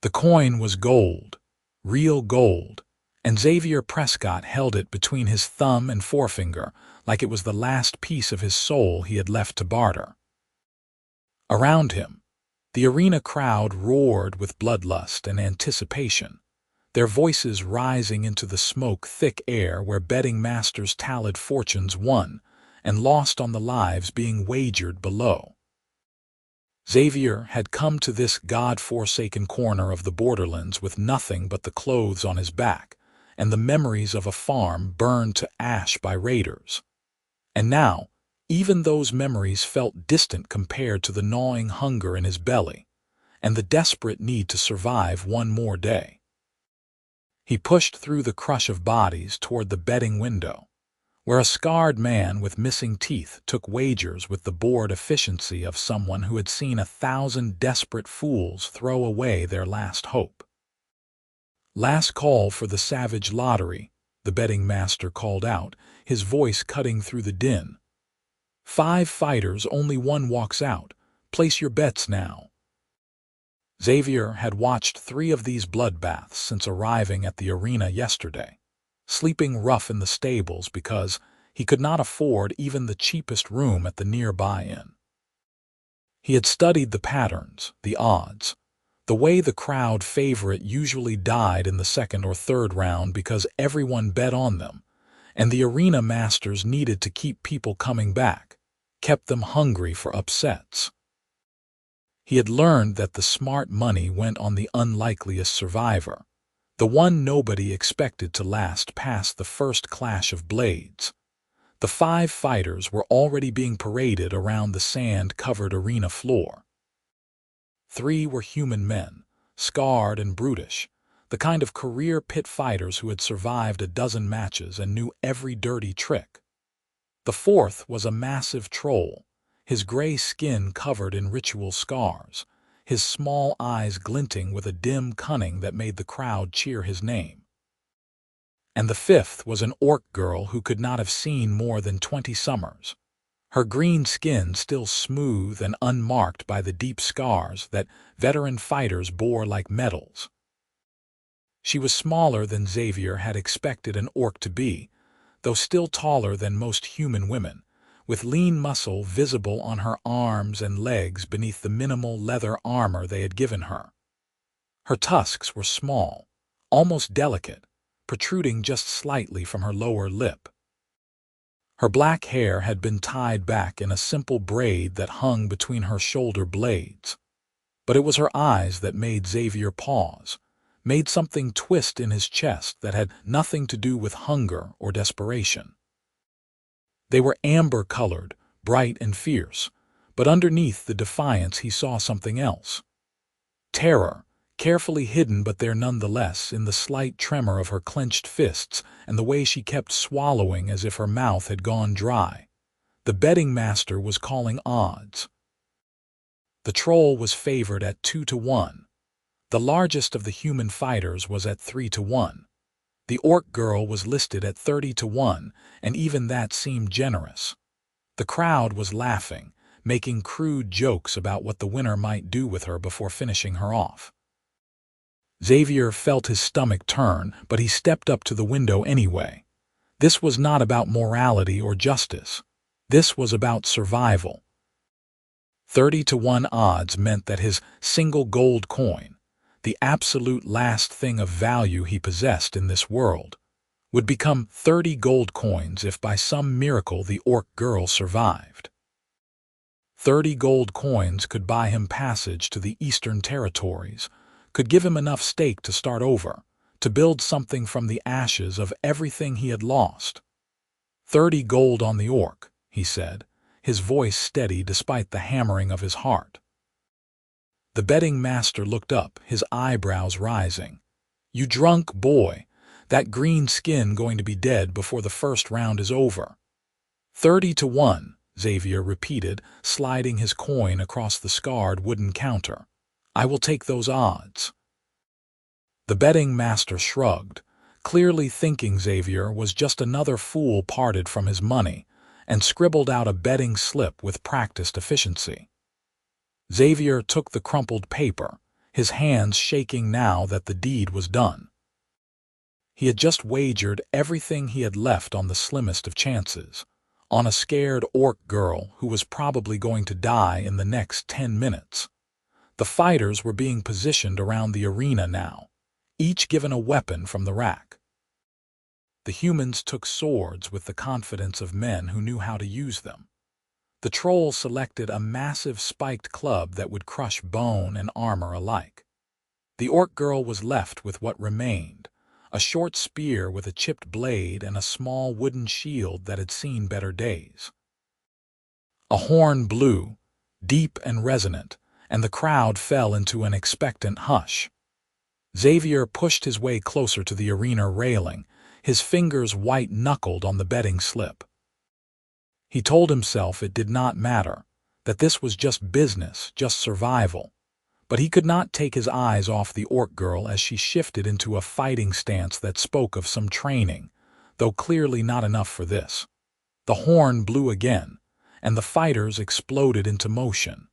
The coin was gold, real gold, and Xavier Prescott held it between his thumb and forefinger like it was the last piece of his soul he had left to barter. Around him, the arena crowd roared with bloodlust and anticipation, their voices rising into the smoke-thick air where betting masters tallied fortunes won and lost on the lives being wagered below. Xavier had come to this God-forsaken corner of the borderlands with nothing but the clothes on his back and the memories of a farm burned to ash by raiders. And now, even those memories felt distant compared to the gnawing hunger in his belly and the desperate need to survive one more day. He pushed through the crush of bodies toward the betting window, where a scarred man with missing teeth took wagers with the bored efficiency of someone who had seen 1,000 desperate fools throw away their last hope. "Last call for the savage lottery," the betting master called out, his voice cutting through the din. "5 fighters, only one walks out. Place your bets now." Xavier had watched 3 of these bloodbaths since arriving at the arena yesterday, sleeping rough in the stables because he could not afford even the cheapest room at the nearby inn. He had studied the patterns, the odds, the way the crowd favorite usually died in the 2nd or 3rd round because everyone bet on them, and the arena masters needed to keep people coming back, kept them hungry for upsets. He had learned that the smart money went on the unlikeliest survivor, the one nobody expected to last past the first clash of blades. The 5 fighters were already being paraded around the sand-covered arena floor. 3 were human men, scarred and brutish, the kind of career pit fighters who had survived a dozen matches and knew every dirty trick. The 4th was a massive troll, his gray skin covered in ritual scars, his small eyes glinting with a dim cunning that made the crowd cheer his name. And the 5th was an orc girl who could not have seen more than 20 summers, her green skin still smooth and unmarked by the deep scars that veteran fighters bore like medals. She was smaller than Xavier had expected an orc to be, though still taller than most human women, with lean muscle visible on her arms and legs beneath the minimal leather armor they had given her. Her tusks were small, almost delicate, protruding just slightly from her lower lip. Her black hair had been tied back in a simple braid that hung between her shoulder blades. But it was her eyes that made Xavier pause, made something twist in his chest that had nothing to do with hunger or desperation. They were amber-colored, bright and fierce, but underneath the defiance he saw something else. Terror, carefully hidden but there nonetheless in the slight tremor of her clenched fists and the way she kept swallowing as if her mouth had gone dry. The betting master was calling odds. The troll was favored at 2-1. The largest of the human fighters was at 3-1. The orc girl was listed at 30-1, and even that seemed generous. The crowd was laughing, making crude jokes about what the winner might do with her before finishing her off. Xavier felt his stomach turn, but he stepped up to the window anyway. This was not about morality or justice. This was about survival. 30-1 odds meant that his single gold coin, the absolute last thing of value he possessed in this world, would become 30 gold coins if by some miracle the orc girl survived. 30 gold coins could buy him passage to the Eastern Territories, could give him enough stake to start over, to build something from the ashes of everything he had lost. 30 gold on the orc, he said, his voice steady despite the hammering of his heart. The betting master looked up, his eyebrows rising. "You drunk boy, that green skin going to be dead before the first round is over." 30-1, Xavier repeated, sliding his coin across the scarred wooden counter. "I will take those odds." The betting master shrugged, clearly thinking Xavier was just another fool parted from his money, and scribbled out a betting slip with practiced efficiency. Xavier took the crumpled paper, his hands shaking now that the deed was done. He had just wagered everything he had left on the slimmest of chances, on a scared orc girl who was probably going to die in the next 10 minutes. The fighters were being positioned around the arena now, each given a weapon from the rack. The humans took swords with the confidence of men who knew how to use them. The troll selected a massive spiked club that would crush bone and armor alike. The orc girl was left with what remained, a short spear with a chipped blade and a small wooden shield that had seen better days. A horn blew, deep and resonant, and the crowd fell into an expectant hush. Xavier pushed his way closer to the arena railing, his fingers white-knuckled on the betting slip. He told himself it did not matter, that this was just business, just survival. But he could not take his eyes off the orc girl as she shifted into a fighting stance that spoke of some training, though clearly not enough for this. The horn blew again, and the fighters exploded into motion.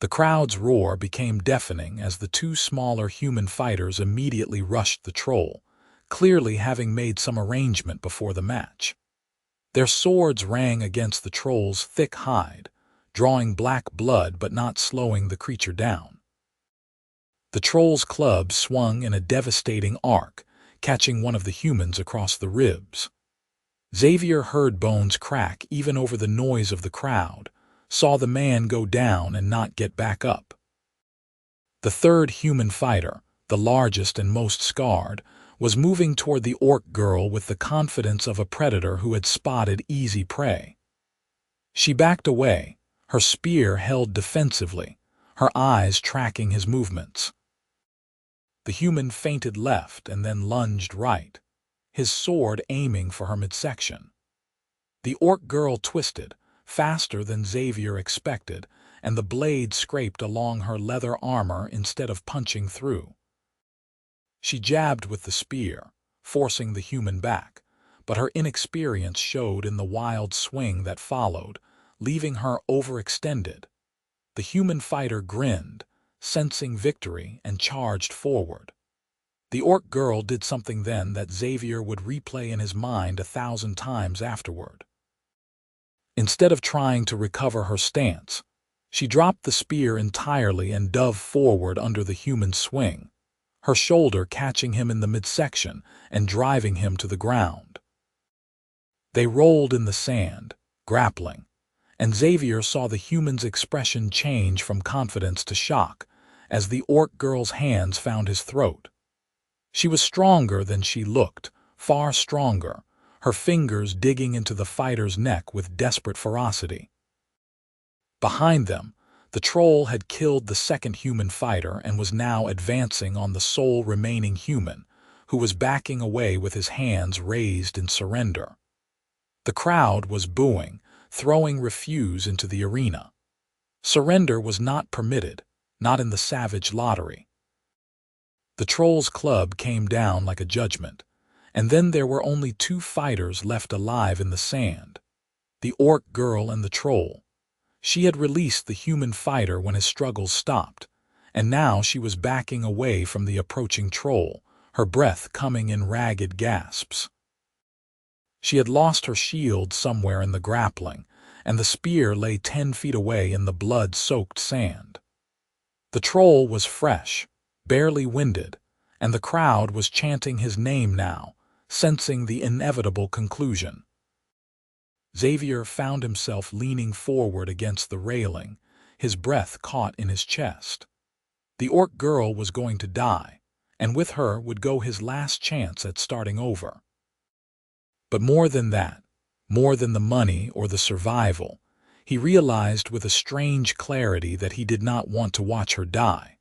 The crowd's roar became deafening as the two smaller human fighters immediately rushed the troll, clearly having made some arrangement before the match. Their swords rang against the troll's thick hide, drawing black blood but not slowing the creature down. The troll's club swung in a devastating arc, catching one of the humans across the ribs. Xavier heard bones crack even over the noise of the crowd, saw the man go down and not get back up. The third human fighter, the largest and most scarred, was moving toward the orc girl with the confidence of a predator who had spotted easy prey. She backed away, her spear held defensively, her eyes tracking his movements. The human feinted left and then lunged right, his sword aiming for her midsection. The orc girl twisted, faster than Xavier expected, and the blade scraped along her leather armor instead of punching through. She jabbed with the spear, forcing the human back, but her inexperience showed in the wild swing that followed, leaving her overextended. The human fighter grinned, sensing victory, and charged forward. The orc girl did something then that Xavier would replay in his mind 1,000 times afterward. Instead of trying to recover her stance, she dropped the spear entirely and dove forward under the human swing, her shoulder catching him in the midsection and driving him to the ground. They rolled in the sand, grappling, and Xavier saw the human's expression change from confidence to shock as the orc girl's hands found his throat. She was stronger than she looked, far stronger, her fingers digging into the fighter's neck with desperate ferocity. Behind them, the troll had killed the second human fighter and was now advancing on the sole remaining human, who was backing away with his hands raised in surrender. The crowd was booing, throwing refuse into the arena. Surrender was not permitted, not in the savage lottery. The troll's club came down like a judgment, and then there were only two fighters left alive in the sand, the orc girl and the troll. She had released the human fighter when his struggles stopped, and now she was backing away from the approaching troll, her breath coming in ragged gasps. She had lost her shield somewhere in the grappling, and the spear lay 10 feet away in the blood-soaked sand. The troll was fresh, barely winded, and the crowd was chanting his name now, sensing the inevitable conclusion. Xavier found himself leaning forward against the railing, his breath caught in his chest. The orc girl was going to die, and with her would go his last chance at starting over. But more than that, more than the money or the survival, he realized with a strange clarity that he did not want to watch her die.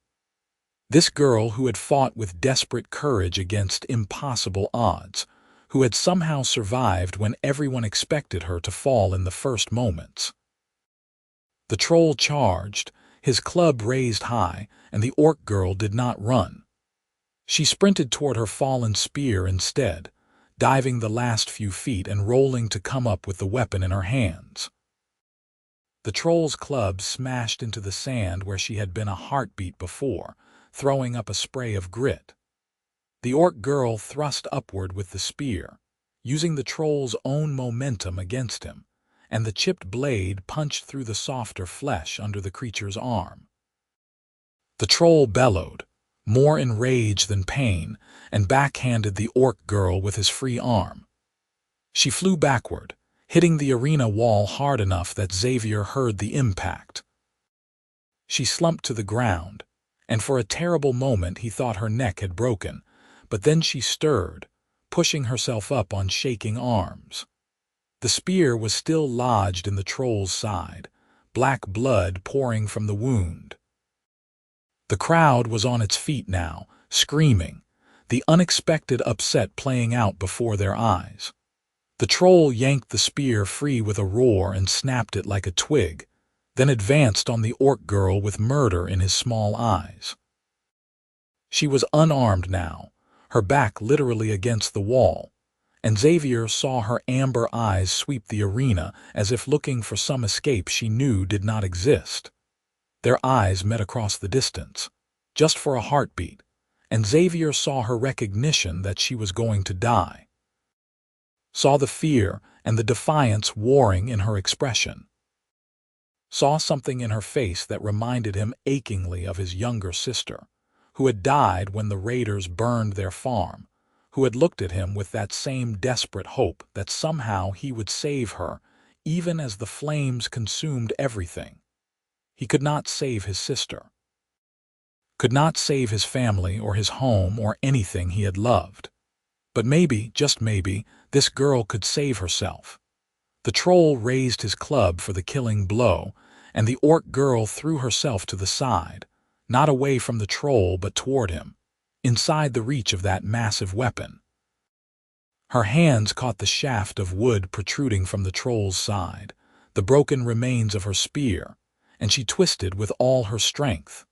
This girl who had fought with desperate courage against impossible odds, who had somehow survived when everyone expected her to fall in the first moments. The troll charged, his club raised high, and the orc girl did not run. She sprinted toward her fallen spear instead, diving the last few feet and rolling to come up with the weapon in her hands. The troll's club smashed into the sand where she had been a heartbeat before, throwing up a spray of grit. The orc girl thrust upward with the spear, using the troll's own momentum against him, and the chipped blade punched through the softer flesh under the creature's arm. The troll bellowed, more in rage than pain, and backhanded the orc girl with his free arm. She flew backward, hitting the arena wall hard enough that Xavier heard the impact. She slumped to the ground, and for a terrible moment he thought her neck had broken, but then she stirred, pushing herself up on shaking arms. The spear was still lodged in the troll's side, black blood pouring from the wound. The crowd was on its feet now, screaming, the unexpected upset playing out before their eyes. The troll yanked the spear free with a roar and snapped it like a twig, then advanced on the orc girl with murder in his small eyes. She was unarmed now, her back literally against the wall, and Xavier saw her amber eyes sweep the arena as if looking for some escape she knew did not exist. Their eyes met across the distance, just for a heartbeat, and Xavier saw her recognition that she was going to die. Saw the fear and the defiance warring in her expression. Saw something in her face that reminded him achingly of his younger sister, who had died when the raiders burned their farm, who had looked at him with that same desperate hope that somehow he would save her, even as the flames consumed everything. He could not save his sister. Could not save his family or his home or anything he had loved. But maybe, just maybe, this girl could save herself. The troll raised his club for the killing blow, and the orc girl threw herself to the side, not away from the troll but toward him, inside the reach of that massive weapon. Her hands caught the shaft of wood protruding from the troll's side, the broken remains of her spear, and she twisted with all her strength.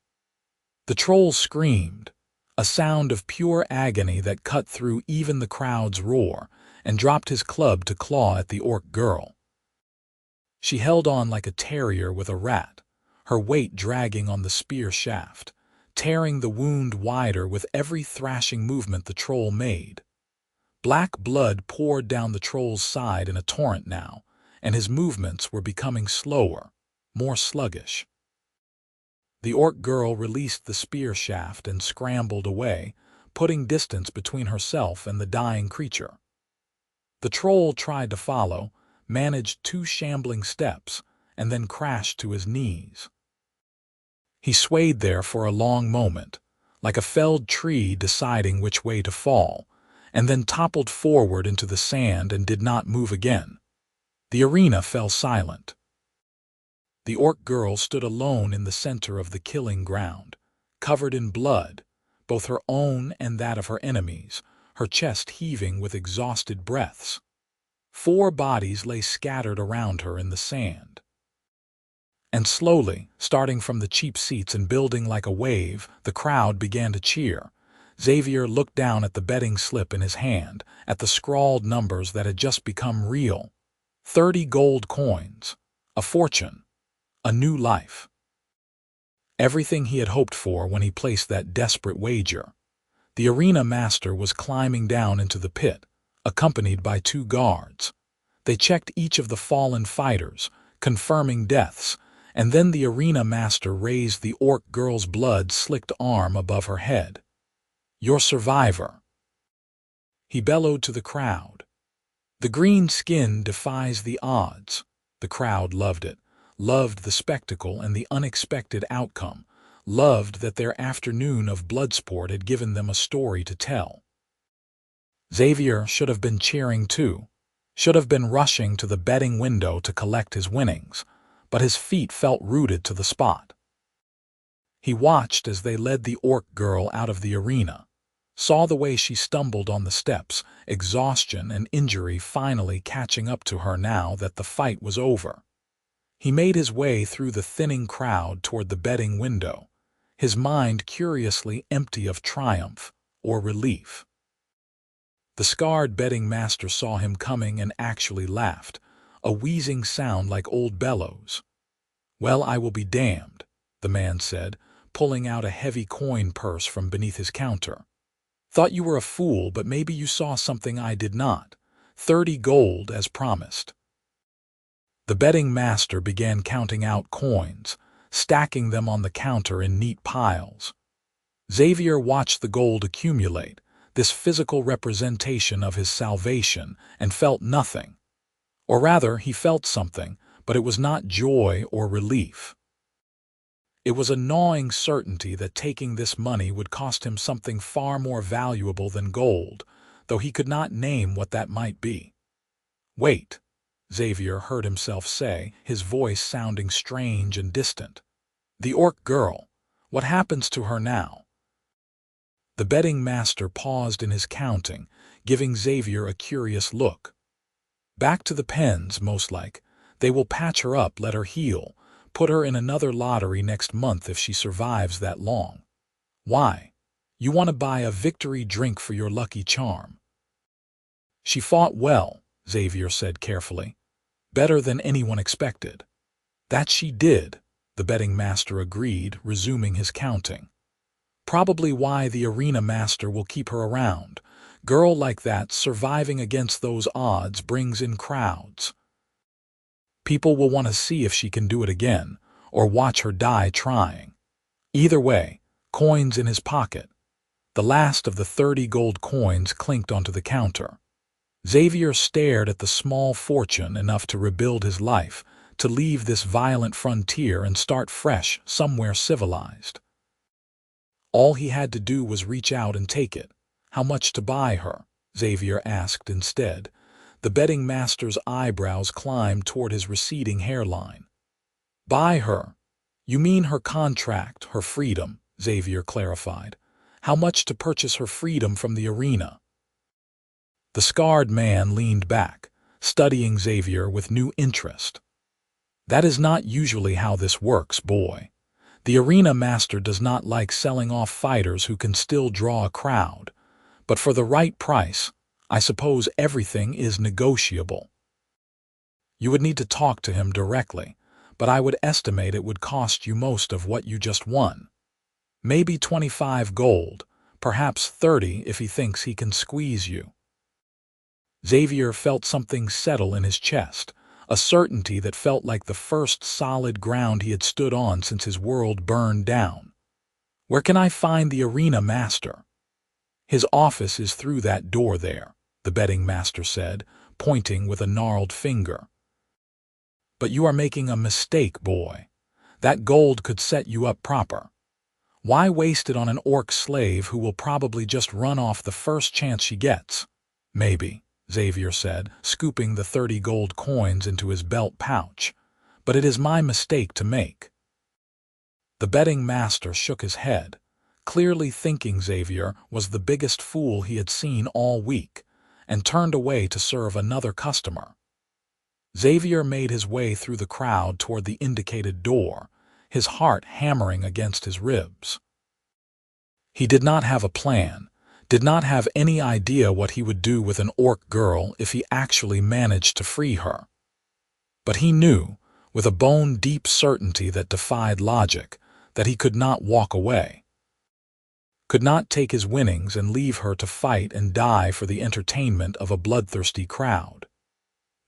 The troll screamed, a sound of pure agony that cut through even the crowd's roar, and dropped his club to claw at the orc girl. She held on like a terrier with a rat, her weight dragging on the spear shaft, tearing the wound wider with every thrashing movement the troll made. Black blood poured down the troll's side in a torrent now, and his movements were becoming slower, more sluggish. The orc girl released the spear shaft and scrambled away, putting distance between herself and the dying creature. The troll tried to follow, managed 2 shambling steps, and then crashed to his knees. He swayed there for a long moment, like a felled tree deciding which way to fall, and then toppled forward into the sand and did not move again. The arena fell silent. The orc girl stood alone in the center of the killing ground, covered in blood, both her own and that of her enemies, her chest heaving with exhausted breaths. 4 bodies lay scattered around her in the sand. And slowly, starting from the cheap seats and building like a wave, the crowd began to cheer. Xavier looked down at the betting slip in his hand, at the scrawled numbers that had just become real. 30 gold coins, a fortune, a new life. Everything he had hoped for when he placed that desperate wager. The arena master was climbing down into the pit, accompanied by 2 guards. They checked each of the fallen fighters, confirming deaths, and then the arena master raised the orc girl's blood-slicked arm above her head. "Your survivor," he bellowed to the crowd. "The green skin defies the odds." The crowd loved it, loved the spectacle and the unexpected outcome, loved that their afternoon of bloodsport had given them a story to tell. Xavier should have been cheering too, should have been rushing to the betting window to collect his winnings, but his feet felt rooted to the spot. He watched as they led the orc girl out of the arena, saw the way she stumbled on the steps, exhaustion and injury finally catching up to her now that the fight was over. He made his way through the thinning crowd toward the betting window, his mind curiously empty of triumph or relief. The scarred betting master saw him coming and actually laughed, a wheezing sound like old bellows. Well, I will be damned, the man said, pulling out a heavy coin purse from beneath his counter. Thought you were a fool, but maybe you saw something I did not. 30 gold, as promised. The betting master began counting out coins, stacking them on the counter in neat piles. Xavier watched the gold accumulate, this physical representation of his salvation, and felt nothing. Or rather, he felt something, but it was not joy or relief. It was a gnawing certainty that taking this money would cost him something far more valuable than gold, though he could not name what that might be. Wait, Xavier heard himself say, his voice sounding strange and distant. The orc girl, what happens to her now? The betting master paused in his counting, giving Xavier a curious look. Back to the pens, most like. They will patch her up, let her heal, put her in another lottery next month if she survives that long. Why? You want to buy a victory drink for your lucky charm. She fought well, Xavier said carefully. Better than anyone expected. That she did, the betting master agreed, resuming his counting. Probably why the arena master will keep her around. Girl like that surviving against those odds brings in crowds. People will want to see if she can do it again, or watch her die trying. Either way, coins in his pocket. The last of the 30 gold coins clinked onto the counter. Xavier stared at the small fortune enough to rebuild his life, to leave this violent frontier and start fresh somewhere civilized. All he had to do was reach out and take it. How much to buy her? Xavier asked instead. The betting master's eyebrows climbed toward his receding hairline. Buy her? You mean her contract, her freedom, Xavier clarified. How much to purchase her freedom from the arena? The scarred man leaned back, studying Xavier with new interest. That is not usually how this works, boy. The arena master does not like selling off fighters who can still draw a crowd. But for the right price, I suppose everything is negotiable. You would need to talk to him directly, but I would estimate it would cost you most of what you just won. Maybe 25 gold, perhaps 30 if he thinks he can squeeze you. Xavier felt something settle in his chest, a certainty that felt like the first solid ground he had stood on since his world burned down. Where can I find the arena master? His office is through that door there, the betting master said, pointing with a gnarled finger. But you are making a mistake, boy. That gold could set you up proper. Why waste it on an orc slave who will probably just run off the first chance she gets? Maybe, Xavier said, scooping the 30 gold coins into his belt pouch. But it is my mistake to make. The betting master shook his head, clearly thinking Xavier was the biggest fool he had seen all week, and turned away to serve another customer. Xavier made his way through the crowd toward the indicated door, his heart hammering against his ribs. He did not have a plan, did not have any idea what he would do with an orc girl if he actually managed to free her. But he knew, with a bone-deep certainty that defied logic, that he could not walk away. Could not take his winnings and leave her to fight and die for the entertainment of a bloodthirsty crowd.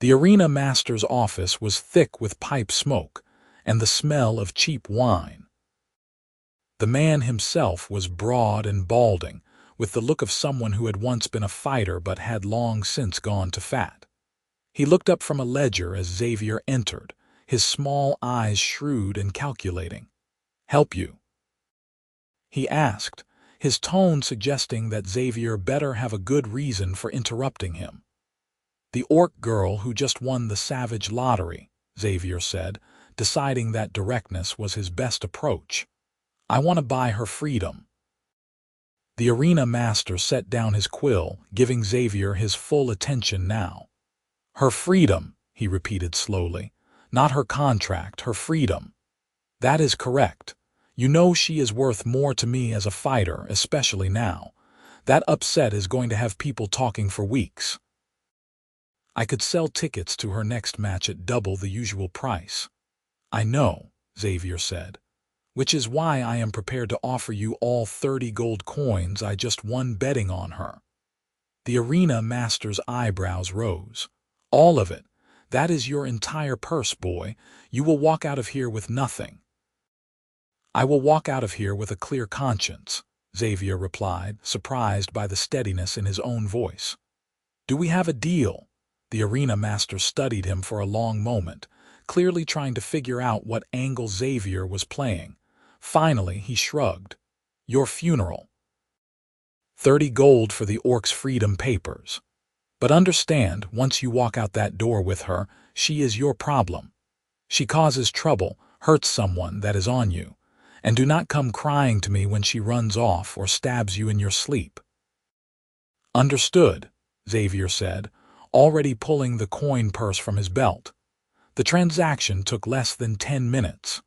The arena master's office was thick with pipe smoke and the smell of cheap wine. The man himself was broad and balding, with the look of someone who had once been a fighter but had long since gone to fat. He looked up from a ledger as Xavier entered, his small eyes shrewd and calculating. "Help you?" he asked, his tone suggesting that Xavier better have a good reason for interrupting him. "The orc girl who just won the savage lottery," Xavier said, deciding that directness was his best approach. "I want to buy her freedom." The arena master set down his quill, giving Xavier his full attention now. "Her freedom," he repeated slowly. "Not her contract, her freedom." "That is correct. You know she is worth more to me as a fighter, especially now. That upset is going to have people talking for weeks. I could sell tickets to her next match at double the usual price." "I know," Xavier said, "which is why I am prepared to offer you all 30 gold coins I just won betting on her." The arena master's eyebrows rose. "All of it. That is your entire purse, boy. You will walk out of here with nothing." "I will walk out of here with a clear conscience," Xavier replied, surprised by the steadiness in his own voice. "Do we have a deal?" The arena master studied him for a long moment, clearly trying to figure out what angle Xavier was playing. Finally, he shrugged. "Your funeral. 30 gold for the orc's freedom papers. But understand, once you walk out that door with her, she is your problem. She causes trouble, hurts someone that is on you, and do not come crying to me when she runs off or stabs you in your sleep." "Understood," Xavier said, already pulling the coin purse from his belt. The transaction took less than 10 minutes.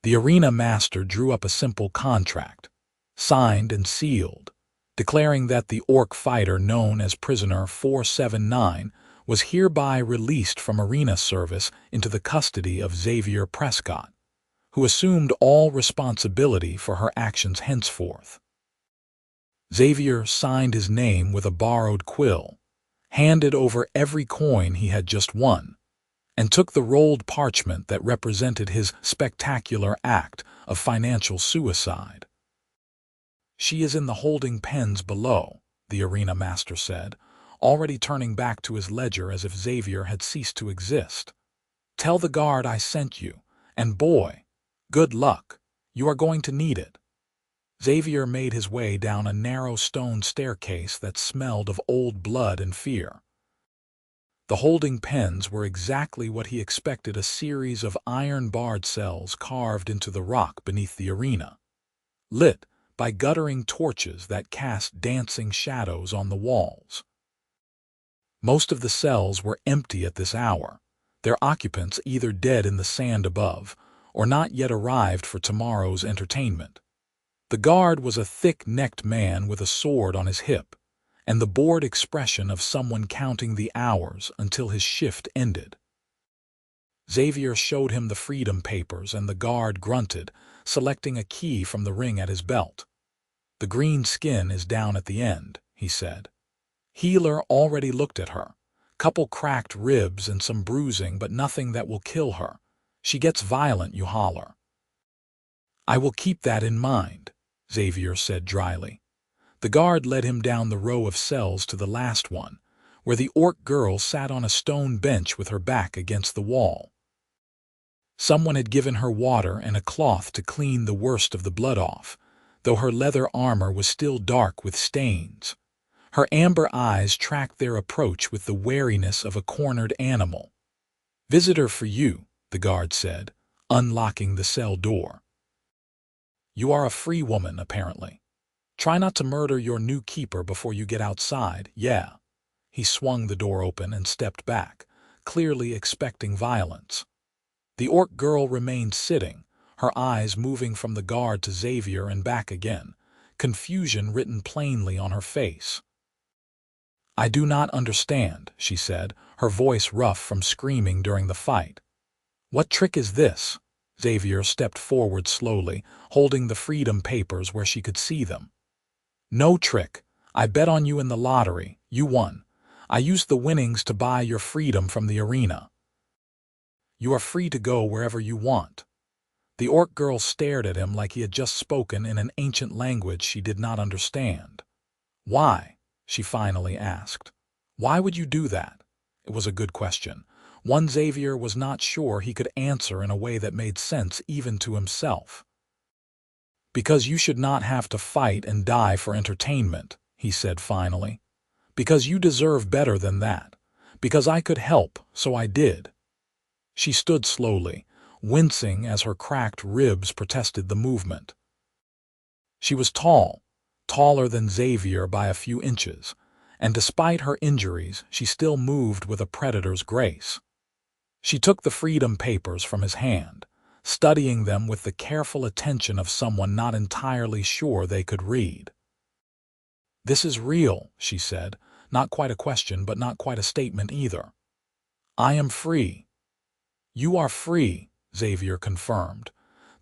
The arena master drew up a simple contract, signed and sealed, declaring that the orc fighter known as Prisoner 479 was hereby released from arena service into the custody of Xavier Prescott, who assumed all responsibility for her actions henceforth. Xavier signed his name with a borrowed quill, handed over every coin he had just won, and took the rolled parchment that represented his spectacular act of financial suicide. "She is in the holding pens below," the arena master said, already turning back to his ledger as if Xavier had ceased to exist. "Tell the guard I sent you, and boy, good luck. You are going to need it." Xavier made his way down a narrow stone staircase that smelled of old blood and fear. The holding pens were exactly what he expected, a series of iron-barred cells carved into the rock beneath the arena, lit by guttering torches that cast dancing shadows on the walls. Most of the cells were empty at this hour, their occupants either dead in the sand above or not yet arrived for tomorrow's entertainment. The guard was a thick-necked man with a sword on his hip, and the bored expression of someone counting the hours until his shift ended. Xavier showed him the freedom papers, and the guard grunted, selecting a key from the ring at his belt. "The green skin is down at the end," he said. Healer already looked at her. Couple cracked ribs and some bruising, but nothing that will kill her. She gets violent, you holler. "I will keep that in mind," Xavier said dryly. The guard led him down the row of cells to the last one, where the orc girl sat on a stone bench with her back against the wall. Someone had given her water and a cloth to clean the worst of the blood off, though her leather armor was still dark with stains. Her amber eyes tracked their approach with the wariness of a cornered animal. "Visitor for you," the guard said, unlocking the cell door. "You are a free woman, apparently. Try not to murder your new keeper before you get outside, yeah." He swung the door open and stepped back, clearly expecting violence. The orc girl remained sitting, her eyes moving from the guard to Xavier and back again, confusion written plainly on her face. "I do not understand," she said, her voice rough from screaming during the fight. "What trick is this?" Xavier stepped forward slowly, holding the freedom papers where she could see them. "No trick. I bet on you in the lottery. You won. I used the winnings to buy your freedom from the arena. You are free to go wherever you want." The orc girl stared at him like he had just spoken in an ancient language she did not understand. "Why?" she finally asked. "Why would you do that?" It was a good question, one Xavier was not sure he could answer in a way that made sense even to himself. "Because you should not have to fight and die for entertainment," he said finally. "Because you deserve better than that. Because I could help, so I did." She stood slowly, wincing as her cracked ribs protested the movement. She was tall, taller than Xavier by a few inches, and despite her injuries, she still moved with a predator's grace. She took the freedom papers from his hand, studying them with the careful attention of someone not entirely sure they could read. "This is real," she said, not quite a question but not quite a statement either. "I am free." "You are free," Xavier confirmed.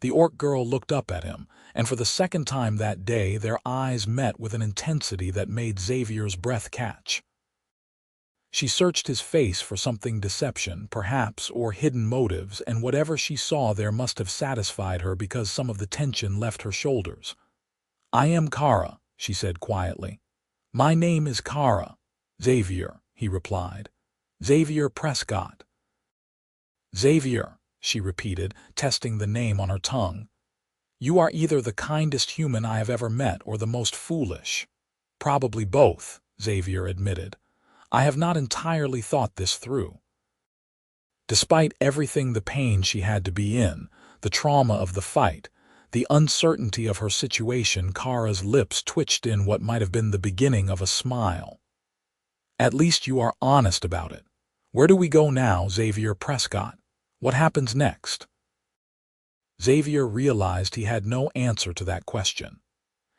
The orc girl looked up at him, and for the second time that day their eyes met with an intensity that made Xavier's breath catch. She searched his face for something deception, perhaps, or hidden motives, and whatever she saw there must have satisfied her because some of the tension left her shoulders. "I am Kara," she said quietly. "My name is Kara." "Xavier," he replied. "Xavier Prescott." "Xavier," she repeated, testing the name on her tongue. "You are either the kindest human I have ever met or the most foolish." "Probably both," Xavier admitted. "I have not entirely thought this through." Despite everything, the pain she had to be in, the trauma of the fight, the uncertainty of her situation, Kara's lips twitched in what might have been the beginning of a smile. "At least you are honest about it. Where do we go now, Xavier Prescott? What happens next?" Xavier realized he had no answer to that question.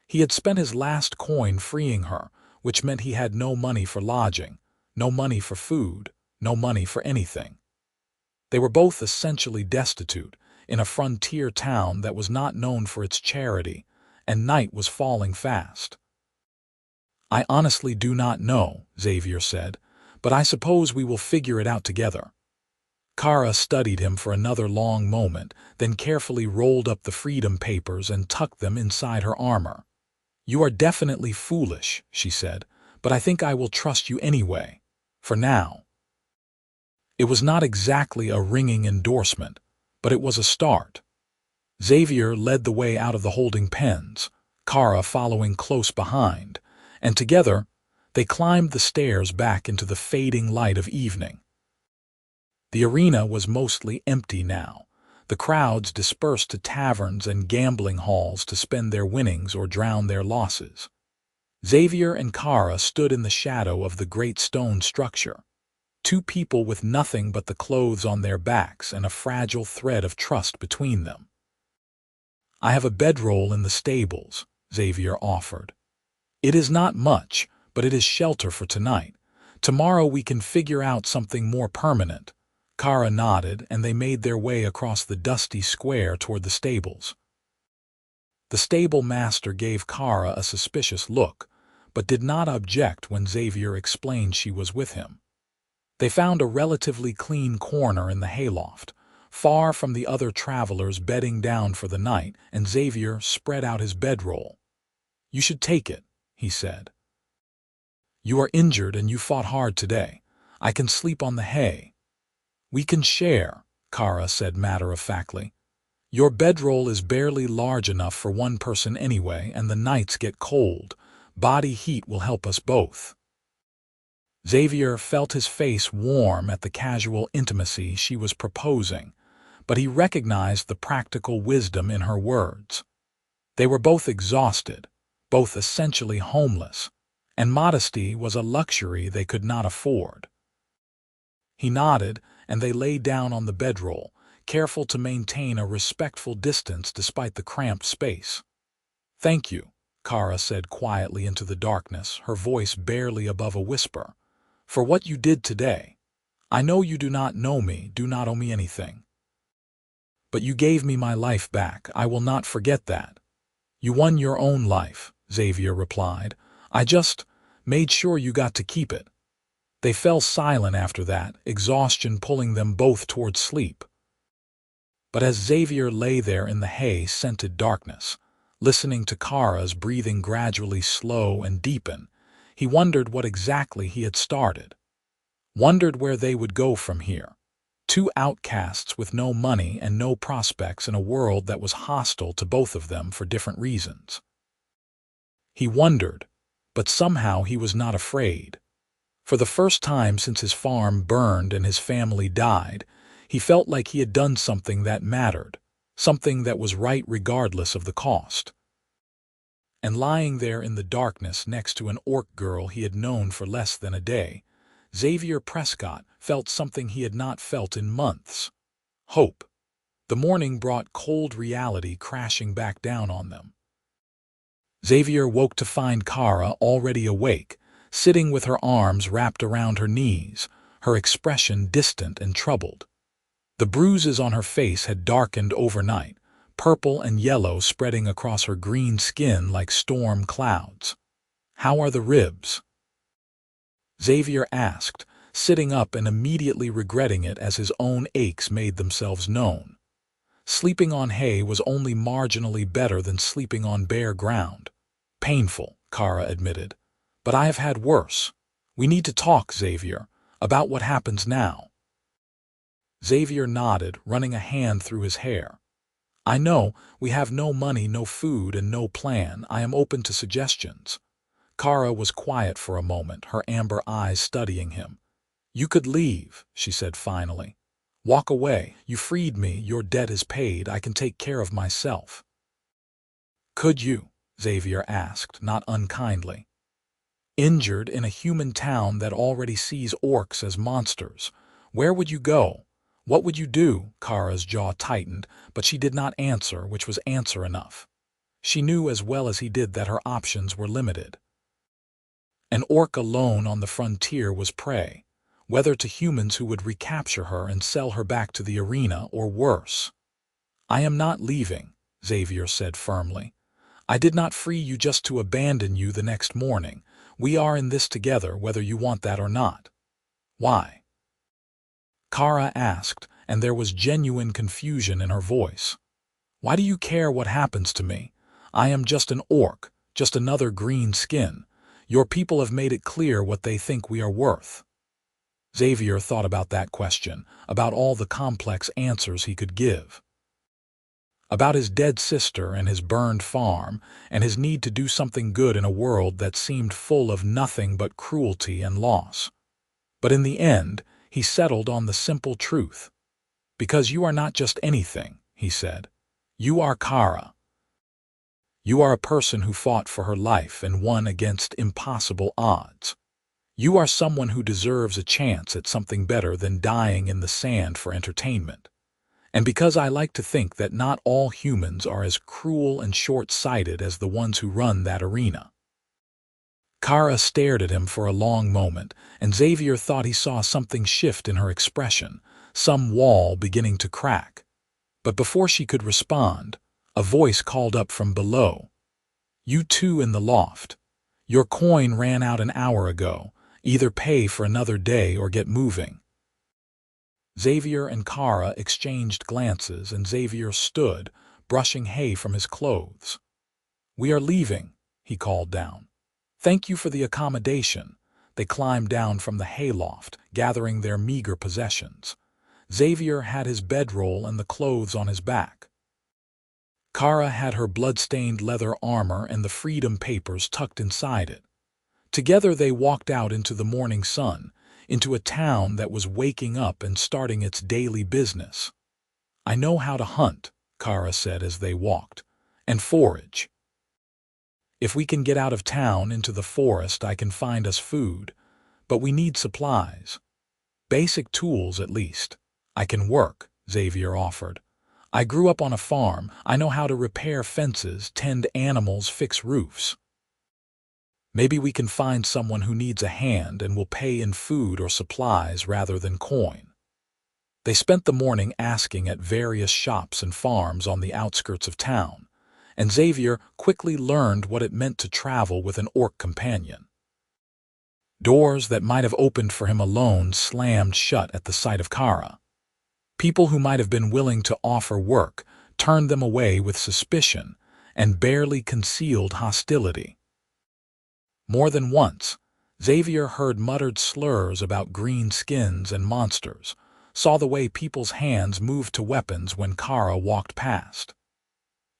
He had spent his last coin freeing her, which meant he had no money for lodging, no money for food, no money for anything. They were both essentially destitute, in a frontier town that was not known for its charity, and night was falling fast. "I honestly do not know," Xavier said, "but I suppose we will figure it out together." Kara studied him for another long moment, then carefully rolled up the freedom papers and tucked them inside her armor. "You are definitely foolish," she said, "but I think I will trust you anyway. For now." It was not exactly a ringing endorsement, but it was a start. Xavier led the way out of the holding pens, Kara following close behind, and together they climbed the stairs back into the fading light of evening. The arena was mostly empty now. The crowds dispersed to taverns and gambling halls to spend their winnings or drown their losses. Xavier and Kara stood in the shadow of the great stone structure. Two people with nothing but the clothes on their backs and a fragile thread of trust between them. "I have a bedroll in the stables," Xavier offered. "It is not much, but it is shelter for tonight. Tomorrow we can figure out something more permanent." Kara nodded, and they made their way across the dusty square toward the stables. The stable master gave Kara a suspicious look, but did not object when Xavier explained she was with him. They found a relatively clean corner in the hayloft, far from the other travelers bedding down for the night, and Xavier spread out his bedroll. "You should take it," he said. "You are injured and you fought hard today. I can sleep on the hay." "We can share," Kara said matter-of-factly. "Your bedroll is barely large enough for one person anyway, and the nights get cold. Body heat will help us both." Xavier felt his face warm at the casual intimacy she was proposing, but he recognized the practical wisdom in her words. They were both exhausted, both essentially homeless, and modesty was a luxury they could not afford. He nodded, and they lay down on the bedroll, careful to maintain a respectful distance despite the cramped space. "Thank you," Kara said quietly into the darkness, her voice barely above a whisper, "for what you did today. I know you do not know me, do not owe me anything. But you gave me my life back. I will not forget that." "You won your own life," Xavier replied. "I just made sure you got to keep it." They fell silent after that, exhaustion pulling them both toward sleep. But as Xavier lay there in the hay-scented darkness, listening to Kara's breathing gradually slow and deepen, he wondered what exactly he had started. Wondered where they would go from here. Two outcasts with no money and no prospects in a world that was hostile to both of them for different reasons. He wondered, but somehow he was not afraid. For the first time since his farm burned and his family died, he felt like he had done something that mattered, something that was right regardless of the cost. And lying there in the darkness next to an orc girl he had known for less than a day, Xavier Prescott felt something he had not felt in months. Hope. The morning brought cold reality crashing back down on them. Xavier woke to find Kara already awake, sitting with her arms wrapped around her knees, her expression distant and troubled. The bruises on her face had darkened overnight, purple and yellow spreading across her green skin like storm clouds. "How are the ribs?" Xavier asked, sitting up and immediately regretting it as his own aches made themselves known. Sleeping on hay was only marginally better than sleeping on bare ground. "Painful," Kara admitted. "But I have had worse. We need to talk, Xavier, about what happens now." Xavier nodded, running a hand through his hair. "I know, we have no money, no food, and no plan. I am open to suggestions." Kara was quiet for a moment, her amber eyes studying him. "You could leave," she said finally. "Walk away. You freed me, your debt is paid, I can take care of myself." "Could you?" Xavier asked, not unkindly. "Injured in a human town that already sees orcs as monsters. Where would you go? What would you do?" Kara's jaw tightened, but she did not answer, which was answer enough. She knew as well as he did that her options were limited. An orc alone on the frontier was prey, whether to humans who would recapture her and sell her back to the arena, or worse. "I am not leaving," Xavier said firmly. "I did not free you just to abandon you the next morning. We are in this together, whether you want that or not." "Why?" Kara asked, and there was genuine confusion in her voice. "Why do you care what happens to me? I am just an orc, just another green skin. Your people have made it clear what they think we are worth." Xavier thought about that question, about all the complex answers he could give. About his dead sister and his burned farm, and his need to do something good in a world that seemed full of nothing but cruelty and loss. But in the end, he settled on the simple truth. "Because you are not just anything," he said. "You are Kara. You are a person who fought for her life and won against impossible odds. You are someone who deserves a chance at something better than dying in the sand for entertainment. And because I like to think that not all humans are as cruel and short-sighted as the ones who run that arena." Kara stared at him for a long moment, and Xavier thought he saw something shift in her expression, some wall beginning to crack. But before she could respond, a voice called up from below. "You two in the loft. Your coin ran out an hour ago. Either pay for another day or get moving." Xavier and Kara exchanged glances, and Xavier stood, brushing hay from his clothes. "We are leaving," he called down. "Thank you for the accommodation." They climbed down from the hayloft, gathering their meager possessions. Xavier had his bedroll and the clothes on his back. Kara had her blood-stained leather armor and the freedom papers tucked inside it. Together they walked out into the morning sun, into a town that was waking up and starting its daily business. "I know how to hunt," Kara said as they walked, "and forage. If we can get out of town into the forest, I can find us food, but we need supplies. Basic tools, at least." "I can work," Xavier offered. "I grew up on a farm. I know how to repair fences, tend animals, fix roofs. Maybe we can find someone who needs a hand and will pay in food or supplies rather than coin." They spent the morning asking at various shops and farms on the outskirts of town, and Xavier quickly learned what it meant to travel with an orc companion. Doors that might have opened for him alone slammed shut at the sight of Kara. People who might have been willing to offer work turned them away with suspicion and barely concealed hostility. More than once, Xavier heard muttered slurs about green skins and monsters, saw the way people's hands moved to weapons when Kara walked past.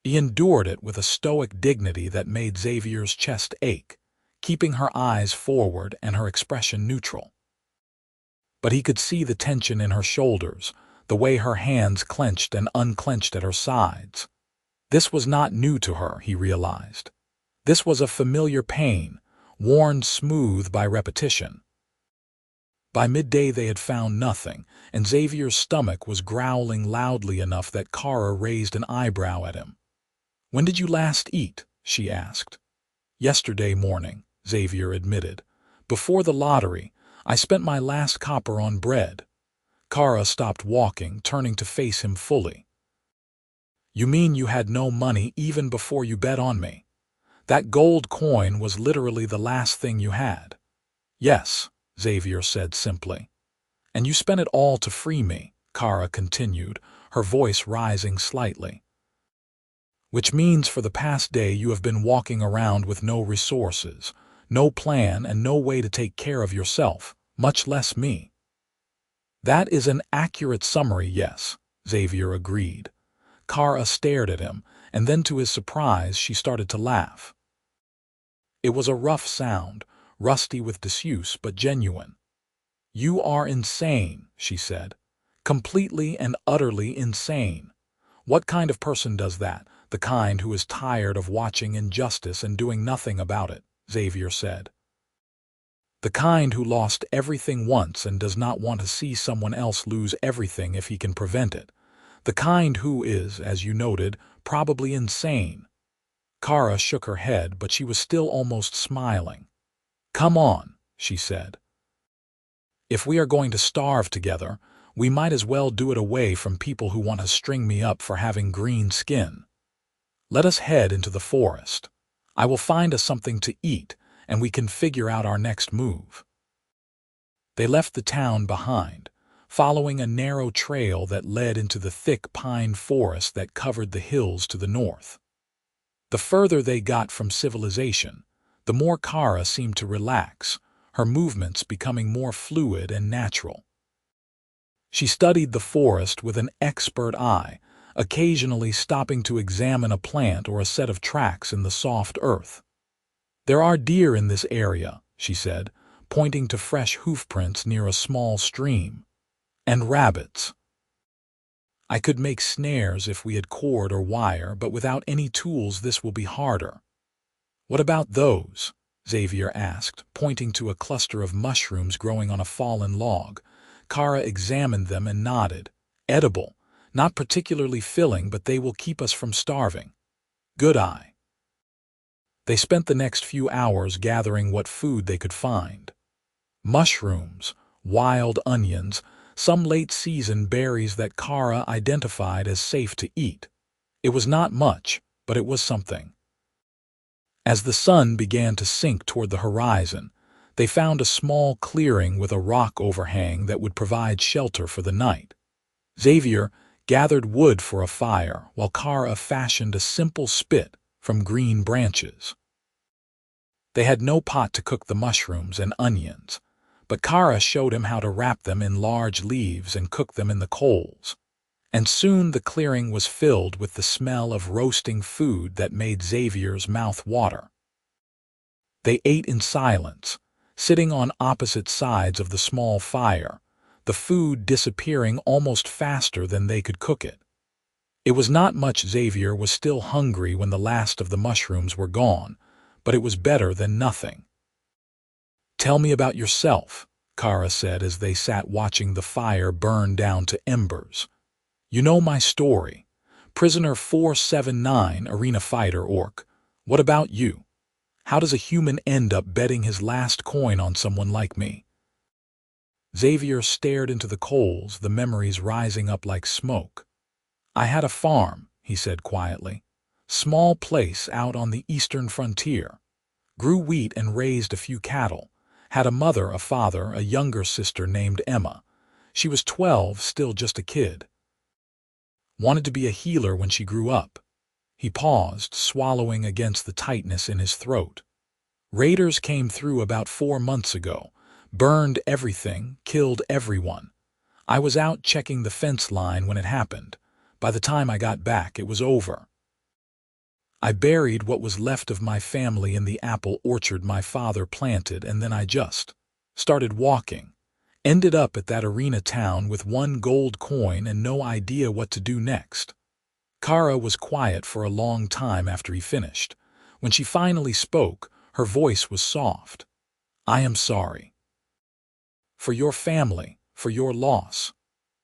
He endured it with a stoic dignity that made Xavier's chest ache, keeping her eyes forward and her expression neutral. But he could see the tension in her shoulders, the way her hands clenched and unclenched at her sides. This was not new to her, he realized. This was a familiar pain, worn smooth by repetition. By midday they had found nothing, and Xavier's stomach was growling loudly enough that Kara raised an eyebrow at him. "When did you last eat?" she asked. "Yesterday morning," Xavier admitted. "Before the lottery, I spent my last copper on bread." Kara stopped walking, turning to face him fully. You mean you had no money even before you bet on me? That gold coin was literally the last thing you had. Yes, Xavier said simply. And you spent it all to free me, Kara continued, her voice rising slightly. Which means for the past day you have been walking around with no resources, no plan, and no way to take care of yourself, much less me. That is an accurate summary, yes, Xavier agreed. Kara stared at him, and then to his surprise she started to laugh. It was a rough sound, rusty with disuse, but genuine. You are insane, she said. Completely and utterly insane. What kind of person does that? The kind who is tired of watching injustice and doing nothing about it, Xavier said. The kind who lost everything once and does not want to see someone else lose everything if he can prevent it. The kind who is, as you noted, probably insane. Kara shook her head, but she was still almost smiling. Come on, she said. If we are going to starve together, we might as well do it away from people who want to string me up for having green skin. Let us head into the forest. I will find us something to eat, and we can figure out our next move. They left the town behind, following a narrow trail that led into the thick pine forest that covered the hills to the north. The further they got from civilization, the more Kara seemed to relax, her movements becoming more fluid and natural. She studied the forest with an expert eye, occasionally stopping to examine a plant or a set of tracks in the soft earth. There are deer in this area, she said, pointing to fresh hoofprints near a small stream. And rabbits. I could make snares if we had cord or wire, but without any tools this will be harder. What about those? Xavier asked, pointing to a cluster of mushrooms growing on a fallen log. Kara examined them and nodded. Edible. Not particularly filling, but they will keep us from starving. Good eye. They spent the next few hours gathering what food they could find. Mushrooms, wild onions, some late-season berries that Kara identified as safe to eat. It was not much, but it was something. As the sun began to sink toward the horizon, they found a small clearing with a rock overhang that would provide shelter for the night. Xavier gathered wood for a fire, while Kara fashioned a simple spit from green branches. They had no pot to cook the mushrooms and onions, but Kara showed him how to wrap them in large leaves and cook them in the coals. And soon the clearing was filled with the smell of roasting food that made Xavier's mouth water. They ate in silence, sitting on opposite sides of the small fire, the food disappearing almost faster than they could cook it. It was not much. Xavier was still hungry when the last of the mushrooms were gone, but it was better than nothing. Tell me about yourself, Kara said as they sat watching the fire burn down to embers. You know my story. Prisoner 479, arena fighter orc. What about you? How does a human end up betting his last coin on someone like me? Xavier stared into the coals, the memories rising up like smoke. I had a farm, he said quietly. Small place out on the eastern frontier. Grew wheat and raised a few cattle. Had a mother, a father, a younger sister named Emma. She was 12, still just a kid. Wanted to be a healer when she grew up. He paused, swallowing against the tightness in his throat. Raiders came through about 4 months ago. Burned everything, killed everyone. I was out checking the fence line when it happened. By the time I got back, it was over. I buried what was left of my family in the apple orchard my father planted, and then I just started walking. Ended up at that arena town with 1 gold coin and no idea what to do next. Kara was quiet for a long time after he finished. When she finally spoke, her voice was soft. I am sorry. For your family, for your loss.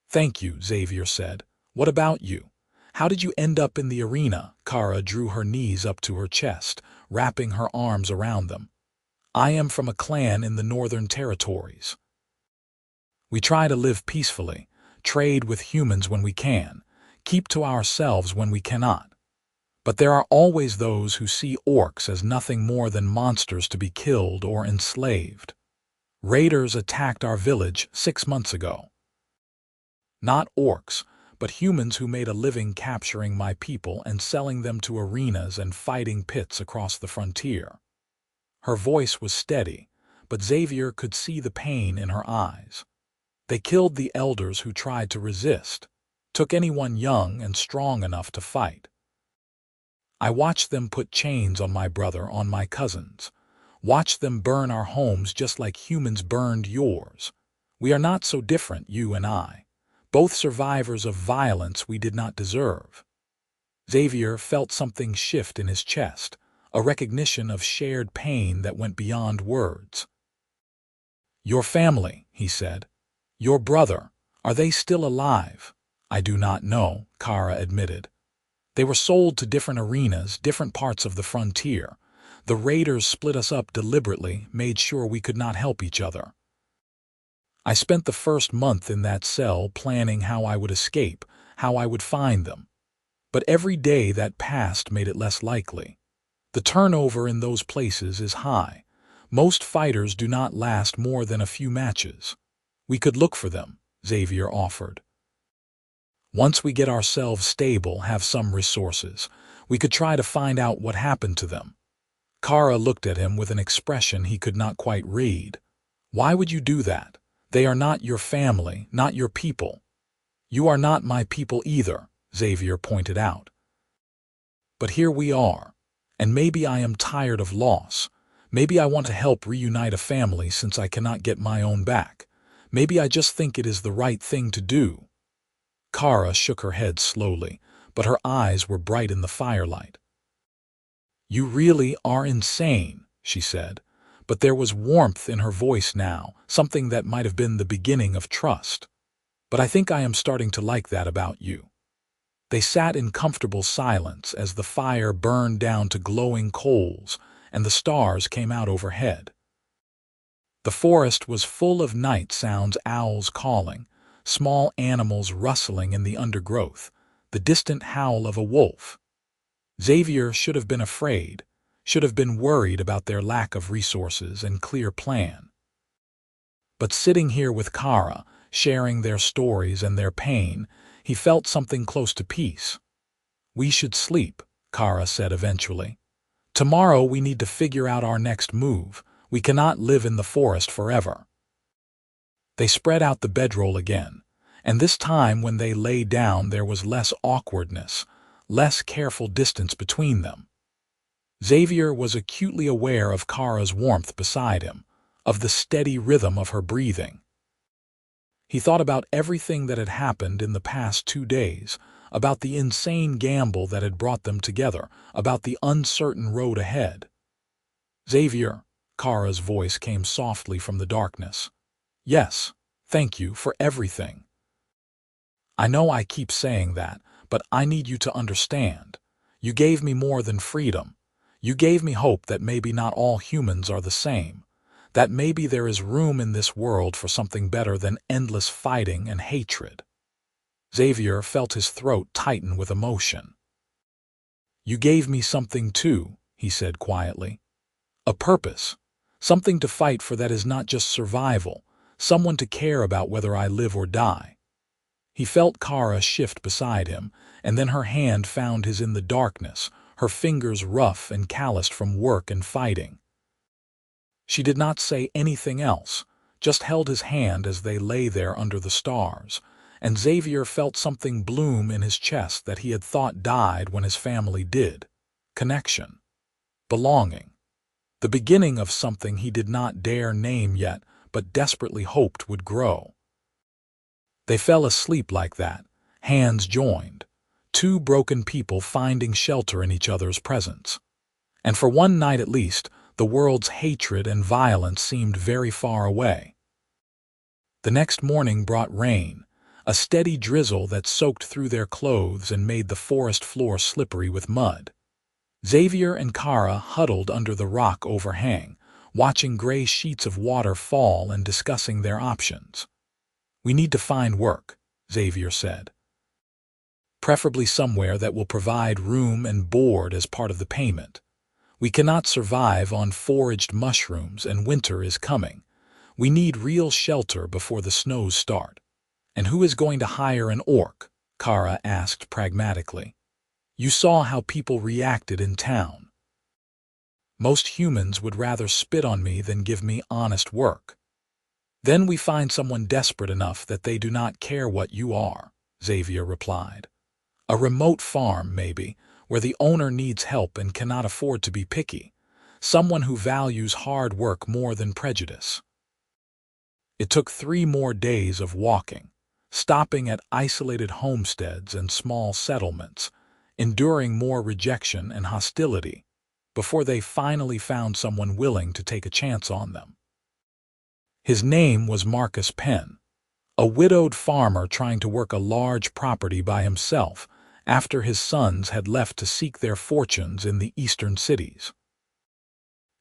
Thank you, Xavier said. What about you? How did you end up in the arena? Kara drew her knees up to her chest, wrapping her arms around them. I am from a clan in the Northern Territories. We try to live peacefully, trade with humans when we can, keep to ourselves when we cannot. But there are always those who see orcs as nothing more than monsters to be killed or enslaved. Raiders attacked our village 6 months ago. Not orcs, but humans who made a living capturing my people and selling them to arenas and fighting pits across the frontier. Her voice was steady, but Xavier could see the pain in her eyes. They killed the elders who tried to resist, took anyone young and strong enough to fight. I watched them put chains on my brother, on my cousins. Watched them burn our homes just like humans burned yours. We are not so different, you and I. Both survivors of violence we did not deserve. Xavier felt something shift in his chest, a recognition of shared pain that went beyond words. Your family, he said. Your brother, are they still alive? I do not know, Kara admitted. They were sold to different arenas, different parts of the frontier. The raiders split us up deliberately, made sure we could not help each other. I spent the first month in that cell planning how I would escape, how I would find them. But every day that passed made it less likely. The turnover in those places is high. Most fighters do not last more than a few matches. We could look for them, Xavier offered. Once we get ourselves stable, have some resources, we could try to find out what happened to them. Kara looked at him with an expression he could not quite read. Why would you do that? They are not your family, not your people. You are not my people either, Xavier pointed out. But here we are, and maybe I am tired of loss. Maybe I want to help reunite a family since I cannot get my own back. Maybe I just think it is the right thing to do. Kara shook her head slowly, but her eyes were bright in the firelight. You really are insane, she said, but there was warmth in her voice now, something that might have been the beginning of trust. But I think I am starting to like that about you. They sat in comfortable silence as the fire burned down to glowing coals and the stars came out overhead. The forest was full of night sounds, owls calling, small animals rustling in the undergrowth, the distant howl of a wolf. Xavier should have been afraid, should have been worried about their lack of resources and clear plan. But sitting here with Kara, sharing their stories and their pain, he felt something close to peace. We should sleep, Kara said eventually. Tomorrow we need to figure out our next move. We cannot live in the forest forever. They spread out the bedroll again, and this time when they lay down there was less awkwardness, less careful distance between them. Xavier was acutely aware of Kara's warmth beside him, of the steady rhythm of her breathing. He thought about everything that had happened in the past 2 days, about the insane gamble that had brought them together, about the uncertain road ahead. Xavier, Kara's voice came softly from the darkness. Yes, thank you for everything. I know I keep saying that, but I need you to understand. You gave me more than freedom. You gave me hope that maybe not all humans are the same, that maybe there is room in this world for something better than endless fighting and hatred. Xavier felt his throat tighten with emotion. You gave me something too, he said quietly. A purpose, something to fight for that is not just survival, someone to care about whether I live or die. He felt Kara shift beside him, and then her hand found his in the darkness, her fingers rough and calloused from work and fighting. She did not say anything else, just held his hand as they lay there under the stars, and Xavier felt something bloom in his chest that he had thought died when his family did. Connection. Belonging. The beginning of something he did not dare name yet, but desperately hoped would grow. They fell asleep like that, hands joined, 2 broken people finding shelter in each other's presence. And for one night at least, the world's hatred and violence seemed very far away. The next morning brought rain, a steady drizzle that soaked through their clothes and made the forest floor slippery with mud. Xavier and Kara huddled under the rock overhang, watching gray sheets of water fall and discussing their options. We need to find work, Xavier said. Preferably somewhere that will provide room and board as part of the payment. We cannot survive on foraged mushrooms, and winter is coming. We need real shelter before the snows start. And who is going to hire an orc? Kara asked pragmatically. You saw how people reacted in town. Most humans would rather spit on me than give me honest work. Then we find someone desperate enough that they do not care what you are, Xavier replied. A remote farm, maybe, where the owner needs help and cannot afford to be picky. Someone who values hard work more than prejudice. It took 3 more days of walking, stopping at isolated homesteads and small settlements, enduring more rejection and hostility, before they finally found someone willing to take a chance on them. His name was Marcus Penn, a widowed farmer trying to work a large property by himself after his sons had left to seek their fortunes in the eastern cities.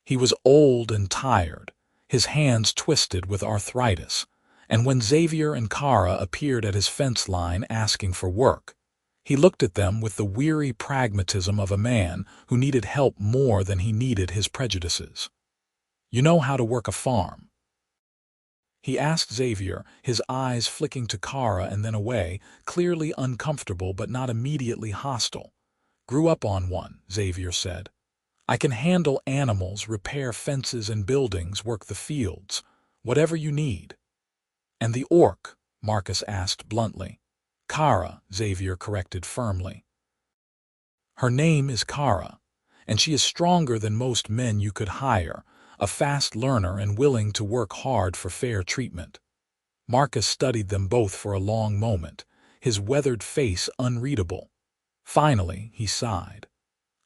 He was old and tired, his hands twisted with arthritis, and when Xavier and Kara appeared at his fence line asking for work, he looked at them with the weary pragmatism of a man who needed help more than he needed his prejudices. You know how to work a farm? He asked Xavier, his eyes flicking to Kara and then away, clearly uncomfortable but not immediately hostile. Grew up on one, Xavier said. I can handle animals, repair fences and buildings, work the fields, whatever you need. And the orc? Marcus asked bluntly. Kara, Xavier corrected firmly. Her name is Kara, and she is stronger than most men you could hire, a fast learner and willing to work hard for fair treatment. Marcus studied them both for a long moment, his weathered face unreadable. Finally, he sighed.